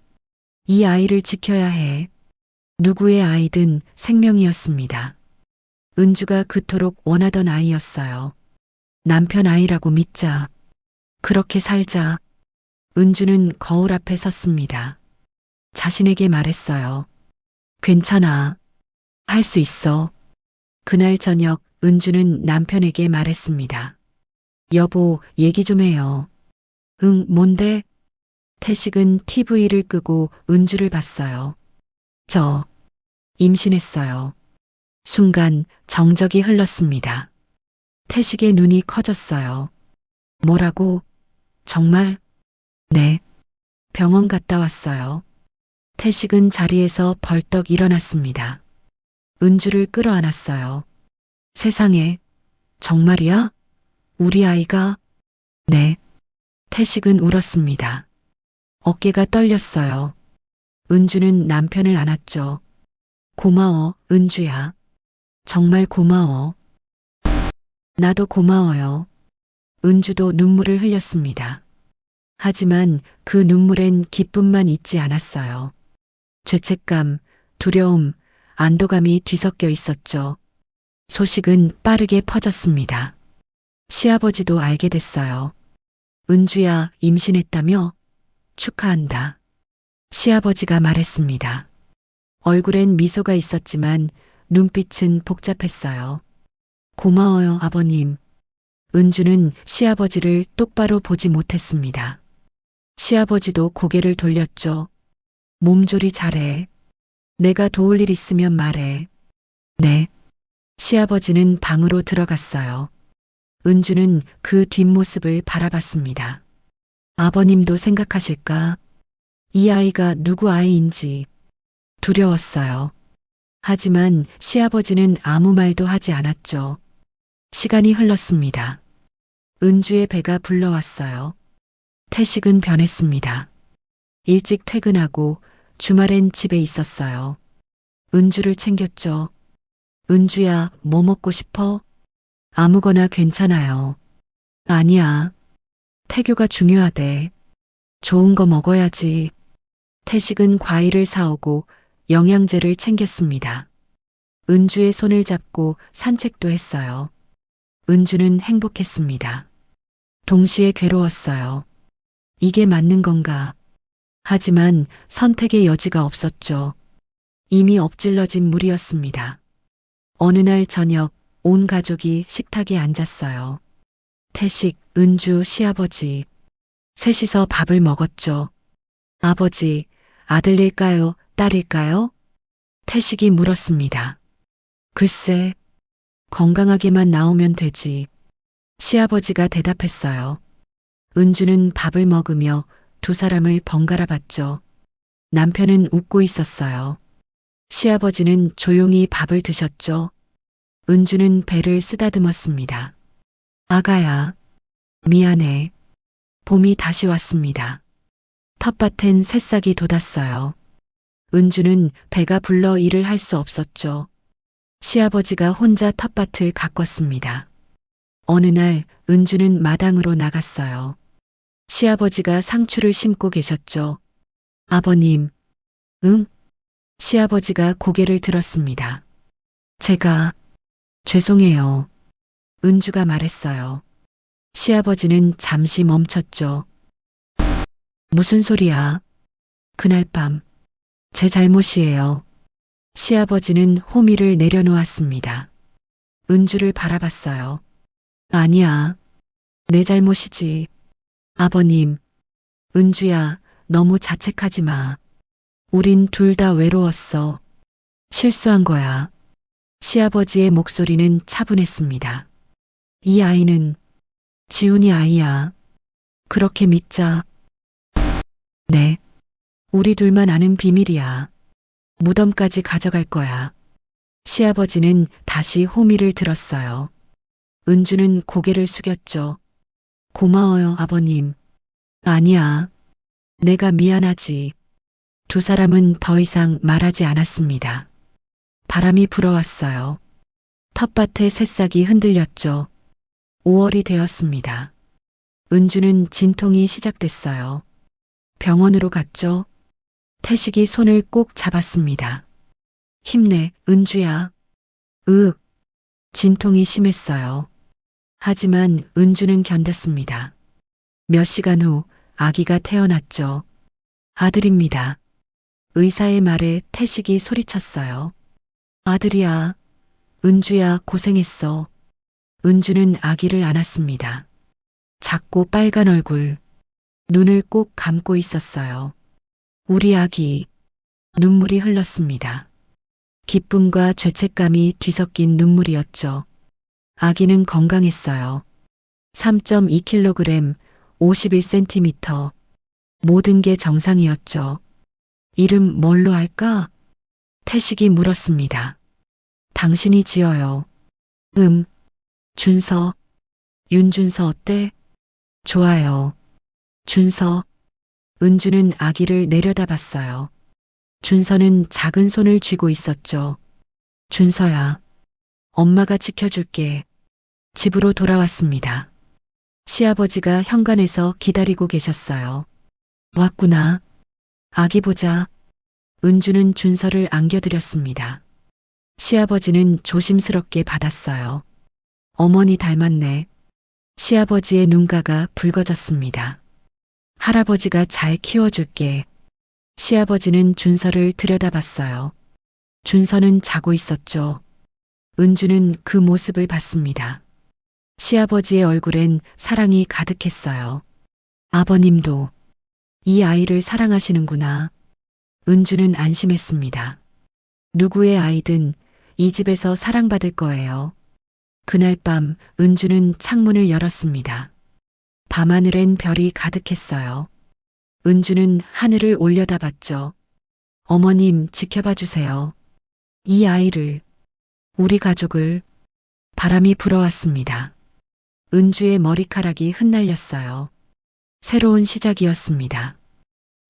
이 아이를 지켜야 해. 누구의 아이든 생명이었습니다. 은주가 그토록 원하던 아이였어요. 남편 아이라고 믿자. 그렇게 살자. 은주는 거울 앞에 섰습니다. 자신에게 말했어요. 괜찮아. 할 수 있어. 그날 저녁 은주는 남편에게 말했습니다. 여보, 얘기 좀 해요. 응, 뭔데? 태식은 TV를 끄고 은주를 봤어요. 저 임신했어요. 순간 정적이 흘렀습니다. 태식의 눈이 커졌어요. 뭐라고? 정말? 네. 병원 갔다 왔어요. 태식은 자리에서 벌떡 일어났습니다. 은주를 끌어안았어요. 세상에, 정말이야? 우리 아이가? 네. 태식은 울었습니다. 어깨가 떨렸어요. 은주는 남편을 안았죠. 고마워, 은주야. 정말 고마워. 나도 고마워요. 은주도 눈물을 흘렸습니다. 하지만 그 눈물엔 기쁨만 있지 않았어요. 죄책감, 두려움, 안도감이 뒤섞여 있었죠. 소식은 빠르게 퍼졌습니다. 시아버지도 알게 됐어요. 은주야, 임신했다며? 축하한다. 시아버지가 말했습니다. 얼굴엔 미소가 있었지만 눈빛은 복잡했어요. 고마워요, 아버님. 은주는 시아버지를 똑바로 보지 못했습니다. 시아버지도 고개를 돌렸죠. 몸조리 잘해. 내가 도울 일 있으면 말해. 네. 시아버지는 방으로 들어갔어요. 은주는 그 뒷모습을 바라봤습니다. 아버님도 생각하실까? 이 아이가 누구 아이인지 두려웠어요. 하지만 시아버지는 아무 말도 하지 않았죠. 시간이 흘렀습니다. 은주의 배가 불러왔어요. 태식은 변했습니다. 일찍 퇴근하고 주말엔 집에 있었어요. 은주를 챙겼죠. 은주야, 뭐 먹고 싶어? 아무거나 괜찮아요. 아니야. 태교가 중요하대. 좋은 거 먹어야지. 태식은 과일을 사오고 영양제를 챙겼습니다. 은주의 손을 잡고 산책도 했어요. 은주는 행복했습니다. 동시에 괴로웠어요. 이게 맞는 건가? 하지만 선택의 여지가 없었죠. 이미 엎질러진 물이었습니다. 어느 날 저녁 온 가족이 식탁에 앉았어요. 태식, 은주, 시아버지. 셋이서 밥을 먹었죠. 아버지, 아들일까요? 딸일까요? 태식이 물었습니다. 글쎄, 건강하게만 나오면 되지. 시아버지가 대답했어요. 은주는 밥을 먹으며 두 사람을 번갈아 봤죠. 남편은 웃고 있었어요. 시아버지는 조용히 밥을 드셨죠. 은주는 배를 쓰다듬었습니다. 아가야, 미안해. 봄이 다시 왔습니다. 텃밭엔 새싹이 돋았어요. 은주는 배가 불러 일을 할 수 없었죠. 시아버지가 혼자 텃밭을 가꿨습니다. 어느 날 은주는 마당으로 나갔어요. 시아버지가 상추를 심고 계셨죠. 아버님, 응? 시아버지가 고개를 들었습니다. 제가 죄송해요. 은주가 말했어요. 시아버지는 잠시 멈췄죠. 무슨 소리야? 그날 밤, 제 잘못이에요. 시아버지는 호미를 내려놓았습니다. 은주를 바라봤어요. 아니야, 내 잘못이지. 아버님, 은주야, 너무 자책하지 마. 우린 둘 다 외로웠어. 실수한 거야. 시아버지의 목소리는 차분했습니다. 이 아이는 지훈이 아이야. 그렇게 믿자. 네. 우리 둘만 아는 비밀이야. 무덤까지 가져갈 거야. 시아버지는 다시 호미를 들었어요. 은주는 고개를 숙였죠. 고마워요, 아버님. 아니야. 내가 미안하지. 두 사람은 더 이상 말하지 않았습니다. 바람이 불어왔어요. 텃밭의 새싹이 흔들렸죠. 5월이 되었습니다. 은주는 진통이 시작됐어요. 병원으로 갔죠. 태식이 손을 꼭 잡았습니다. 힘내, 은주야. 진통이 심했어요. 하지만 은주는 견뎠습니다. 몇 시간 후 아기가 태어났죠. 아들입니다. 의사의 말에 태식이 소리쳤어요. 아들이야. 은주야, 고생했어. 은주는 아기를 안았습니다. 작고 빨간 얼굴, 눈을 꼭 감고 있었어요. 우리 아기, 눈물이 흘렀습니다. 기쁨과 죄책감이 뒤섞인 눈물이었죠. 아기는 건강했어요. 3.2kg, 51cm. 모든 게 정상이었죠. 이름 뭘로 할까? 태식이 물었습니다. 당신이 지어요. 준서. 윤준서 어때? 좋아요. 준서. 은주는 아기를 내려다봤어요. 준서는 작은 손을 쥐고 있었죠. 준서야. 엄마가 지켜줄게. 집으로 돌아왔습니다. 시아버지가 현관에서 기다리고 계셨어요. 왔구나. 아기 보자. 은주는 준서를 안겨드렸습니다. 시아버지는 조심스럽게 받았어요. 어머니 닮았네. 시아버지의 눈가가 붉어졌습니다. 할아버지가 잘 키워줄게. 시아버지는 준서를 들여다봤어요. 준서는 자고 있었죠. 은주는 그 모습을 봤습니다. 시아버지의 얼굴엔 사랑이 가득했어요. 아버님도 이 아이를 사랑하시는구나. 은주는 안심했습니다. 누구의 아이든 이 집에서 사랑받을 거예요. 그날 밤 은주는 창문을 열었습니다. 밤하늘엔 별이 가득했어요. 은주는 하늘을 올려다봤죠. 어머님 지켜봐 주세요. 이 아이를, 우리 가족을. 바람이 불어왔습니다. 은주의 머리카락이 흩날렸어요. 새로운 시작이었습니다.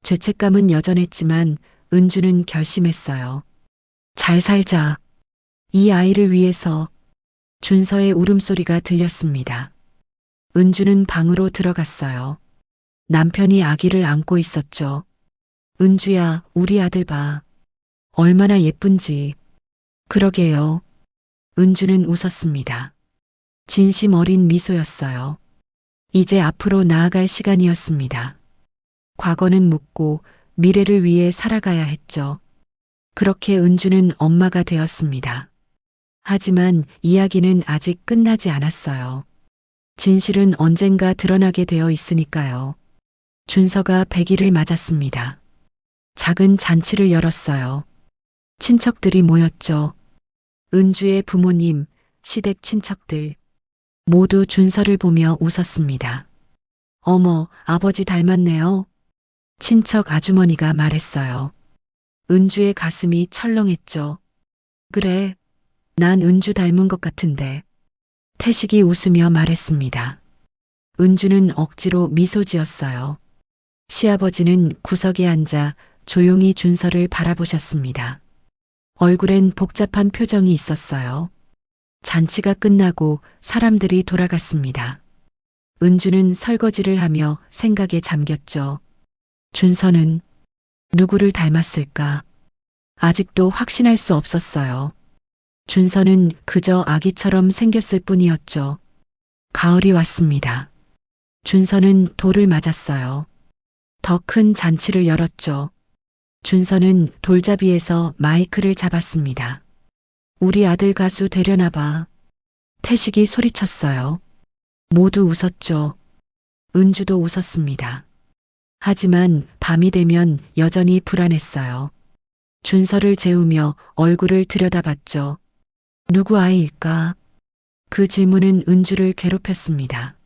죄책감은 여전했지만 은주는 결심했어요. 잘 살자. 이 아이를 위해서. 준서의 울음소리가 들렸습니다. 은주는 방으로 들어갔어요. 남편이 아기를 안고 있었죠. 은주야, 우리 아들 봐. 얼마나 예쁜지. 그러게요. 은주는 웃었습니다. 진심 어린 미소였어요. 이제 앞으로 나아갈 시간이었습니다. 과거는 묻고 미래를 위해 살아가야 했죠. 그렇게 은주는 엄마가 되었습니다. 하지만 이야기는 아직 끝나지 않았어요. 진실은 언젠가 드러나게 되어 있으니까요. 준서가 100일을 맞았습니다. 작은 잔치를 열었어요. 친척들이 모였죠. 은주의 부모님, 시댁 친척들 모두 준서를 보며 웃었습니다. 어머, 아버지 닮았네요. 친척 아주머니가 말했어요. 은주의 가슴이 철렁했죠. 그래, 난 은주 닮은 것 같은데. 태식이 웃으며 말했습니다. 은주는 억지로 미소 지었어요. 시아버지는 구석에 앉아 조용히 준서를 바라보셨습니다. 얼굴엔 복잡한 표정이 있었어요. 잔치가 끝나고 사람들이 돌아갔습니다. 은주는 설거지를 하며 생각에 잠겼죠. 준서는 누구를 닮았을까? 아직도 확신할 수 없었어요. 준서는 그저 아기처럼 생겼을 뿐이었죠. 가을이 왔습니다. 준서는 돌을 맞았어요. 더 큰 잔치를 열었죠. 준서는 돌잡이에서 마이크를 잡았습니다. 우리 아들 가수 되려나 봐. 태식이 소리쳤어요. 모두 웃었죠. 은주도 웃었습니다. 하지만 밤이 되면 여전히 불안했어요. 준서를 재우며 얼굴을 들여다봤죠. 누구 아이일까? 그 질문은 은주를 괴롭혔습니다.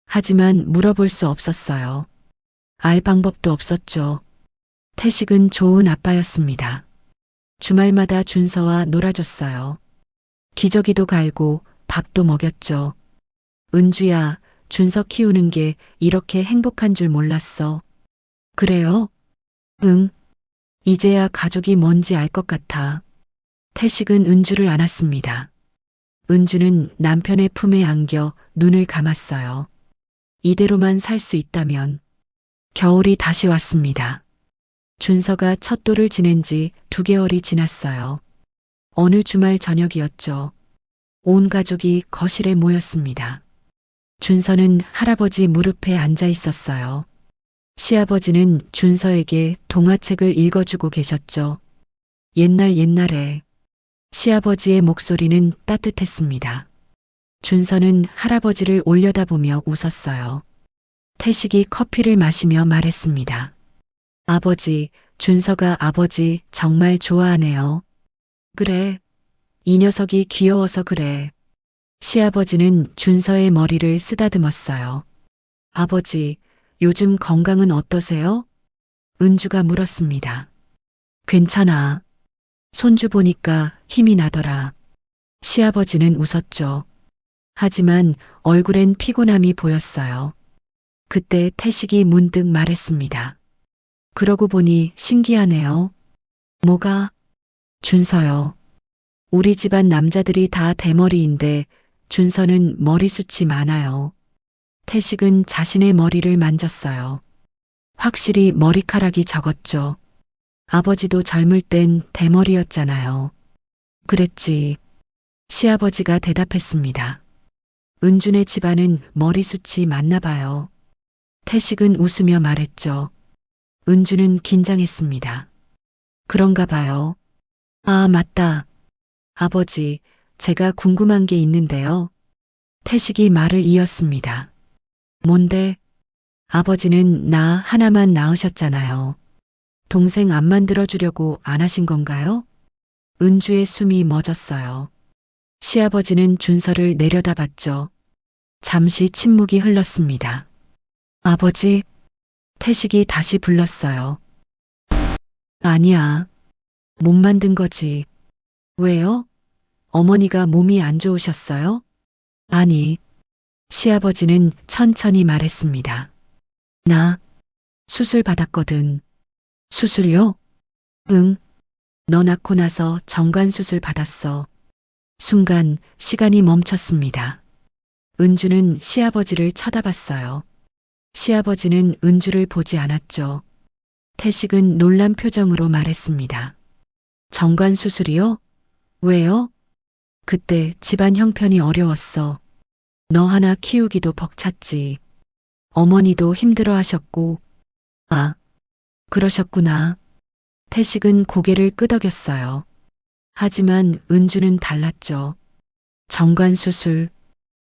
하지만 물어볼 수 없었어요. 알 방법도 없었죠. 태식은 좋은 아빠였습니다. 주말마다 준서와 놀아줬어요. 기저귀도 갈고 밥도 먹였죠. 은주야, 준서 키우는 게 이렇게 행복한 줄 몰랐어. 그래요? 응. 이제야 가족이 뭔지 알 것 같아. 태식은 은주를 안았습니다. 은주는 남편의 품에 안겨 눈을 감았어요. 이대로만 살 수 있다면. 겨울이 다시 왔습니다. 준서가 첫 돌을 지낸 지 2개월이 지났어요. 어느 주말 저녁이었죠. 온 가족이 거실에 모였습니다. 준서는 할아버지 무릎에 앉아 있었어요. 시아버지는 준서에게 동화책을 읽어주고 계셨죠. 옛날에 시아버지의 목소리는 따뜻했습니다. 준서는 할아버지를 올려다보며 웃었어요. 태식이 커피를 마시며 말했습니다. 아버지, 준서가 아버지 정말 좋아하네요. 그래. 이 녀석이 귀여워서 그래. 시아버지는 준서의 머리를 쓰다듬었어요. 아버지, 요즘 건강은 어떠세요? 은주가 물었습니다. 괜찮아. 손주 보니까 힘이 나더라. 시아버지는 웃었죠. 하지만 얼굴엔 피곤함이 보였어요. 그때 태식이 문득 말했습니다. 그러고 보니 신기하네요. 뭐가? 준서요. 우리 집안 남자들이 다 대머리인데 준서는 머리숱이 많아요. 태식은 자신의 머리를 만졌어요. 확실히 머리카락이 적었죠. 아버지도 젊을 땐 대머리였잖아요. 그랬지. 시아버지가 대답했습니다. 은준의 집안은 머리숱이 많나 봐요. 태식은 웃으며 말했죠. 은주는 긴장했습니다. 그런가 봐요. 아, 맞다. 아버지, 제가 궁금한 게 있는데요. 태식이 말을 이었습니다. 뭔데? 아버지는 나 하나만 낳으셨잖아요. 동생 안 만들어주려고 안 하신 건가요? 은주의 숨이 멎었어요. 시아버지는 준서를 내려다봤죠. 잠시 침묵이 흘렀습니다. 아버지, 태식이 다시 불렀어요. 아니야. 못 만든 거지. 왜요? 어머니가 몸이 안 좋으셨어요? 아니. 시아버지는 천천히 말했습니다. 나 수술 받았거든. 수술요? 응. 너 낳고 나서 정관수술 받았어. 순간 시간이 멈췄습니다. 은주는 시아버지를 쳐다봤어요. 시아버지는 은주를 보지 않았죠. 태식은 놀란 표정으로 말했습니다. 정관수술이요? 왜요? 그때 집안 형편이 어려웠어. 너 하나 키우기도 벅찼지. 어머니도 힘들어 하셨고. 아, 그러셨구나. 태식은 고개를 끄덕였어요. 하지만 은주는 달랐죠. 정관수술.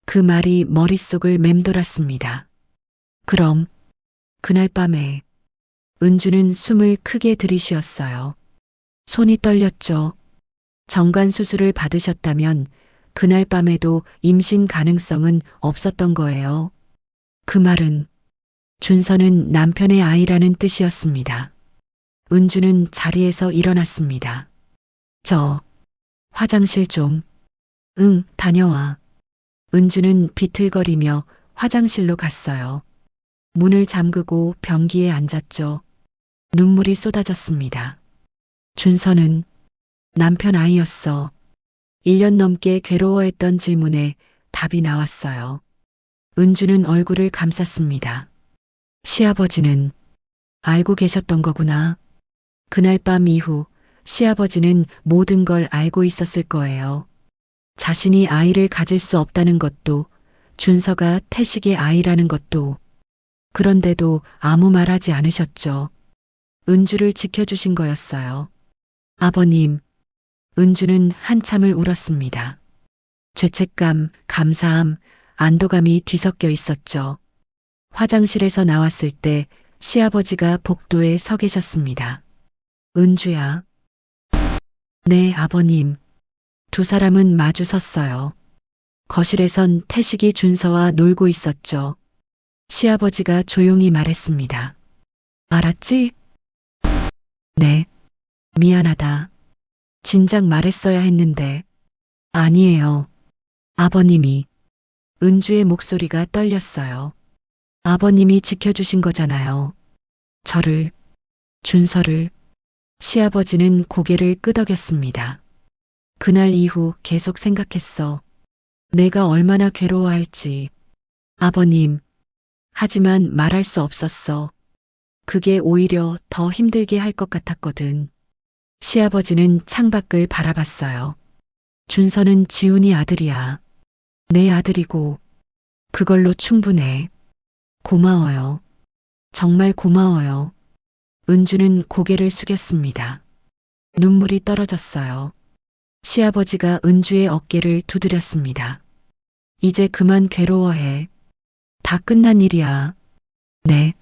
그 말이 머릿속을 맴돌았습니다. 그럼 그날 밤에 은주는 숨을 크게 들이쉬었어요. 손이 떨렸죠. 정관수술을 받으셨다면 그날 밤에도 임신 가능성은 없었던 거예요. 그 말은 준서는 남편의 아이라는 뜻이었습니다. 은주는 자리에서 일어났습니다. 저 화장실 좀. 응, 다녀와. 은주는 비틀거리며 화장실로 갔어요. 문을 잠그고 변기에 앉았죠. 눈물이 쏟아졌습니다. 준서는 남편 아이였어. 1년 넘게 괴로워했던 질문에 답이 나왔어요. 은주는 얼굴을 감쌌습니다. 시아버지는 알고 계셨던 거구나. 그날 밤 이후 시아버지는 모든 걸 알고 있었을 거예요. 자신이 아이를 가질 수 없다는 것도, 준서가 태식의 아이라는 것도. 그런데도 아무 말하지 않으셨죠. 은주를 지켜주신 거였어요. 아버님, 은주는 한참을 울었습니다. 죄책감, 감사함, 안도감이 뒤섞여 있었죠. 화장실에서 나왔을 때 시아버지가 복도에 서 계셨습니다. 은주야. 네, 아버님. 두 사람은 마주 섰어요. 거실에선 태식이 준서와 놀고 있었죠. 시아버지가 조용히 말했습니다. 알았지? 네. 미안하다. 진작 말했어야 했는데. 아니에요. 아버님이. 은주의 목소리가 떨렸어요. 아버님이 지켜주신 거잖아요. 저를, 준서를. 시아버지는 고개를 끄덕였습니다. 그날 이후 계속 생각했어. 내가 얼마나 괴로워할지. 아버님. 하지만 말할 수 없었어. 그게 오히려 더 힘들게 할 것 같았거든. 시아버지는 창밖을 바라봤어요. 준서는 지훈이 아들이야. 내 아들이고 그걸로 충분해. 고마워요. 정말 고마워요. 은주는 고개를 숙였습니다. 눈물이 떨어졌어요. 시아버지가 은주의 어깨를 두드렸습니다. 이제 그만 괴로워해. 다 끝난 일이야. 네.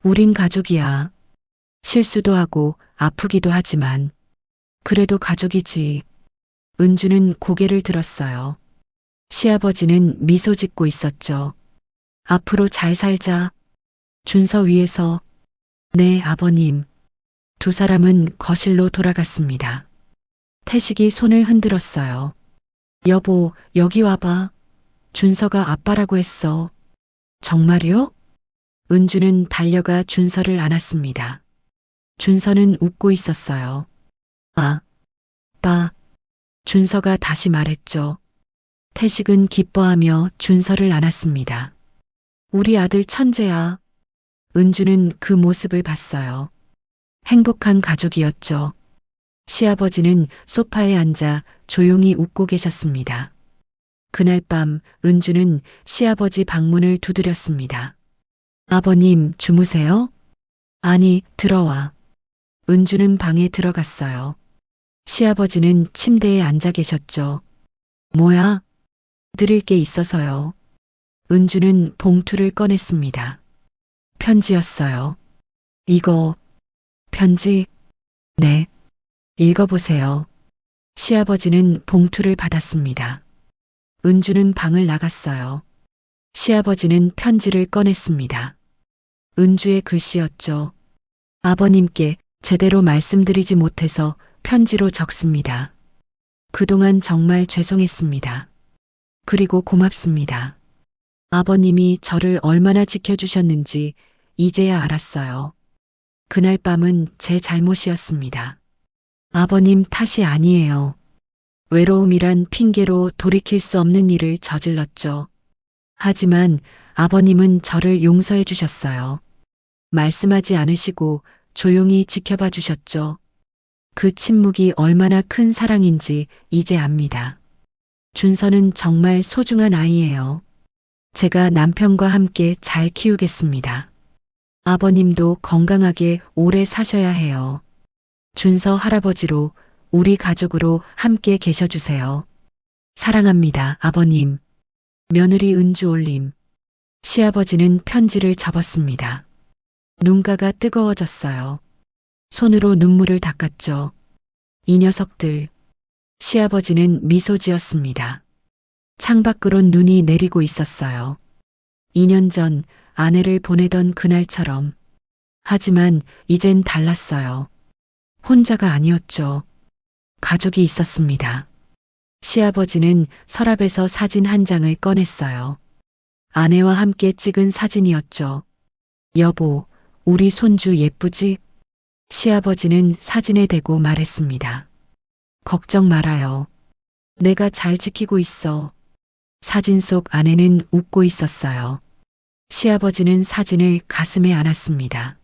우린 가족이야. 실수도 하고 아프기도 하지만 그래도 가족이지. 은주는 고개를 들었어요. 시아버지는 미소 짓고 있었죠. 앞으로 잘 살자. 준서 위에서. 네, 아버님. 두 사람은 거실로 돌아갔습니다. 태식이 손을 흔들었어요. 여보, 여기 와봐. 준서가 아빠라고 했어. 정말요? 은주는 달려가 준서를 안았습니다. 준서는 웃고 있었어요. 아, 빠. 준서가 다시 말했죠. 태식은 기뻐하며 준서를 안았습니다. 우리 아들 천재야. 은주는 그 모습을 봤어요. 행복한 가족이었죠. 시아버지는 소파에 앉아 조용히 웃고 계셨습니다. 그날 밤 은주는 시아버지 방문을 두드렸습니다. 아버님, 주무세요? 아니, 들어와. 은주는 방에 들어갔어요. 시아버지는 침대에 앉아 계셨죠. 뭐야? 드릴 게 있어서요. 은주는 봉투를 꺼냈습니다. 편지였어요. 이거, 편지? 네. 읽어보세요. 시아버지는 봉투를 받았습니다. 은주는 방을 나갔어요. 시아버지는 편지를 꺼냈습니다. 은주의 글씨였죠. 아버님께 제대로 말씀드리지 못해서 편지로 적습니다. 그동안 정말 죄송했습니다. 그리고 고맙습니다. 아버님이 저를 얼마나 지켜주셨는지 이제야 알았어요. 그날 밤은 제 잘못이었습니다. 아버님 탓이 아니에요. 외로움이란 핑계로 돌이킬 수 없는 일을 저질렀죠. 하지만 아버님은 저를 용서해 주셨어요. 말씀하지 않으시고 조용히 지켜봐 주셨죠. 그 침묵이 얼마나 큰 사랑인지 이제 압니다. 준서는 정말 소중한 아이예요. 제가 남편과 함께 잘 키우겠습니다. 아버님도 건강하게 오래 사셔야 해요. 준서 할아버지로 우리 가족으로 함께 계셔주세요. 사랑합니다, 아버님. 며느리 은주 올림. 시아버지는 편지를 접었습니다. 눈가가 뜨거워졌어요. 손으로 눈물을 닦았죠. 이 녀석들. 시아버지는 미소 지었습니다. 창밖으론 눈이 내리고 있었어요. 2년 전 아내를 보내던 그날처럼. 하지만 이젠 달랐어요. 혼자가 아니었죠. 가족이 있었습니다. 시아버지는 서랍에서 사진 한 장을 꺼냈어요. 아내와 함께 찍은 사진이었죠. 여보, 우리 손주 예쁘지? 시아버지는 사진에 대고 말했습니다. 걱정 말아요. 내가 잘 지키고 있어. 사진 속 아내는 웃고 있었어요. 시아버지는 사진을 가슴에 안았습니다.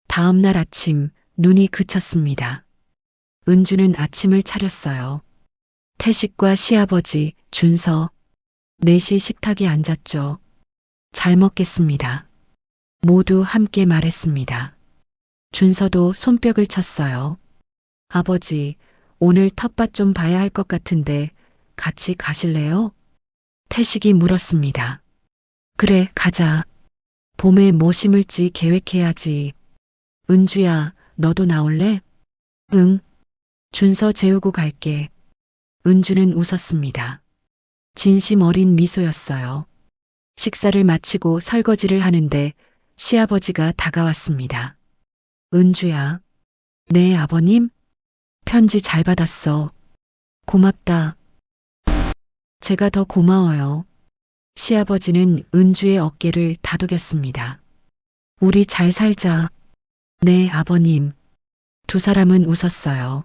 다음 날 아침 눈이 그쳤습니다. 은주는 아침을 차렸어요. 태식과 시아버지, 준서, 넷이 식탁에 앉았죠. 잘 먹겠습니다. 모두 함께 말했습니다. 준서도 손뼉을 쳤어요. 아버지, 오늘 텃밭 좀 봐야 할 것 같은데 같이 가실래요? 태식이 물었습니다. 그래, 가자. 봄에 뭐 심을지 계획해야지. 은주야, 너도 나올래? 응. 준서 재우고 갈게. 은주는 웃었습니다. 진심 어린 미소였어요. 식사를 마치고 설거지를 하는데 시아버지가 다가왔습니다. 은주야. 네, 아버님? 편지 잘 받았어. 고맙다. 제가 더 고마워요. 시아버지는 은주의 어깨를 다독였습니다. 우리 잘 살자. 네, 아버님. 두 사람은 웃었어요.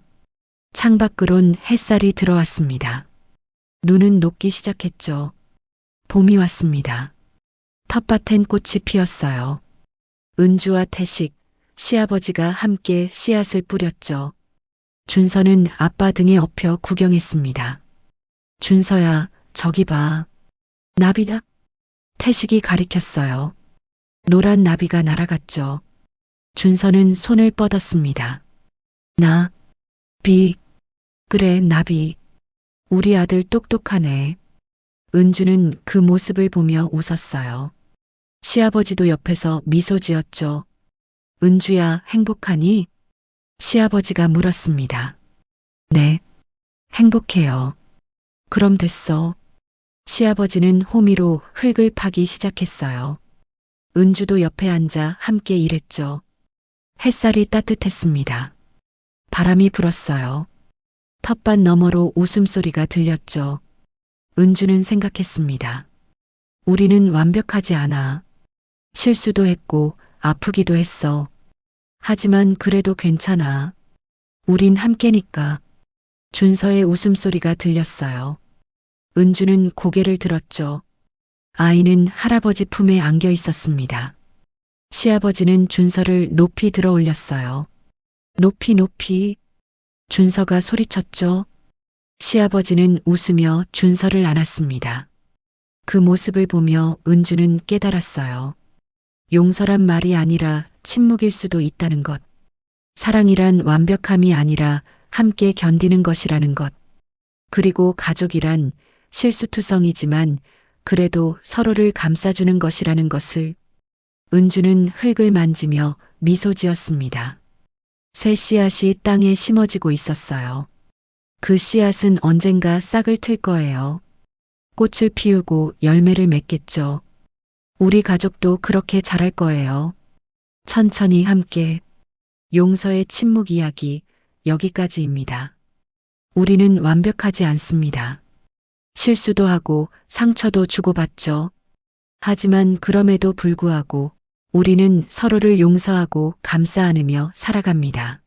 창밖으론 햇살이 들어왔습니다. 눈은 녹기 시작했죠. 봄이 왔습니다. 텃밭엔 꽃이 피었어요. 은주와 태식, 시아버지가 함께 씨앗을 뿌렸죠. 준서는 아빠 등에 엎여 구경했습니다. 준서야, 저기 봐. 나비다? 태식이 가리켰어요. 노란 나비가 날아갔죠. 준서는 손을 뻗었습니다. 비. 그래, 나비. 우리 아들 똑똑하네. 은주는 그 모습을 보며 웃었어요. 시아버지도 옆에서 미소 지었죠. 은주야, 행복하니? 시아버지가 물었습니다. 네, 행복해요. 그럼 됐어. 시아버지는 호미로 흙을 파기 시작했어요. 은주도 옆에 앉아 함께 일했죠. 햇살이 따뜻했습니다. 바람이 불었어요. 텃밭 너머로 웃음소리가 들렸죠. 은주는 생각했습니다. 우리는 완벽하지 않아. 실수도 했고 아프기도 했어. 하지만 그래도 괜찮아. 우린 함께니까. 준서의 웃음소리가 들렸어요. 은주는 고개를 들었죠. 아이는 할아버지 품에 안겨 있었습니다. 시아버지는 준서를 높이 들어 올렸어요. 높이 높이. 준서가 소리쳤죠. 시아버지는 웃으며 준서를 안았습니다. 그 모습을 보며 은주는 깨달았어요. 용서란 말이 아니라 침묵일 수도 있다는 것. 사랑이란 완벽함이 아니라 함께 견디는 것이라는 것. 그리고 가족이란 실수투성이지만 그래도 서로를 감싸주는 것이라는 것을. 은주는 흙을 만지며 미소 지었습니다. 새 씨앗이 땅에 심어지고 있었어요. 그 씨앗은 언젠가 싹을 틀 거예요. 꽃을 피우고 열매를 맺겠죠. 우리 가족도 그렇게 자랄 거예요. 천천히 함께. 용서의 침묵 이야기 여기까지입니다. 우리는 완벽하지 않습니다. 실수도 하고 상처도 주고받죠. 하지만 그럼에도 불구하고 우리는 서로를 용서하고 감싸 안으며 살아갑니다.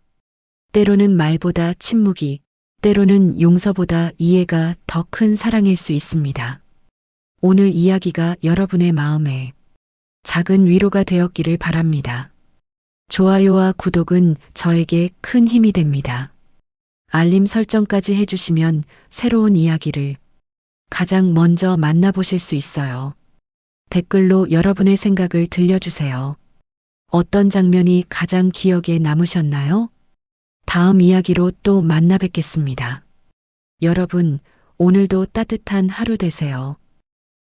때로는 말보다 침묵이, 때로는 용서보다 이해가 더 큰 사랑일 수 있습니다. 오늘 이야기가 여러분의 마음에 작은 위로가 되었기를 바랍니다. 좋아요와 구독은 저에게 큰 힘이 됩니다. 알림 설정까지 해주시면 새로운 이야기를 가장 먼저 만나보실 수 있어요. 댓글로 여러분의 생각을 들려주세요. 어떤 장면이 가장 기억에 남으셨나요? 다음 이야기로 또 만나 뵙겠습니다. 여러분, 오늘도 따뜻한 하루 되세요.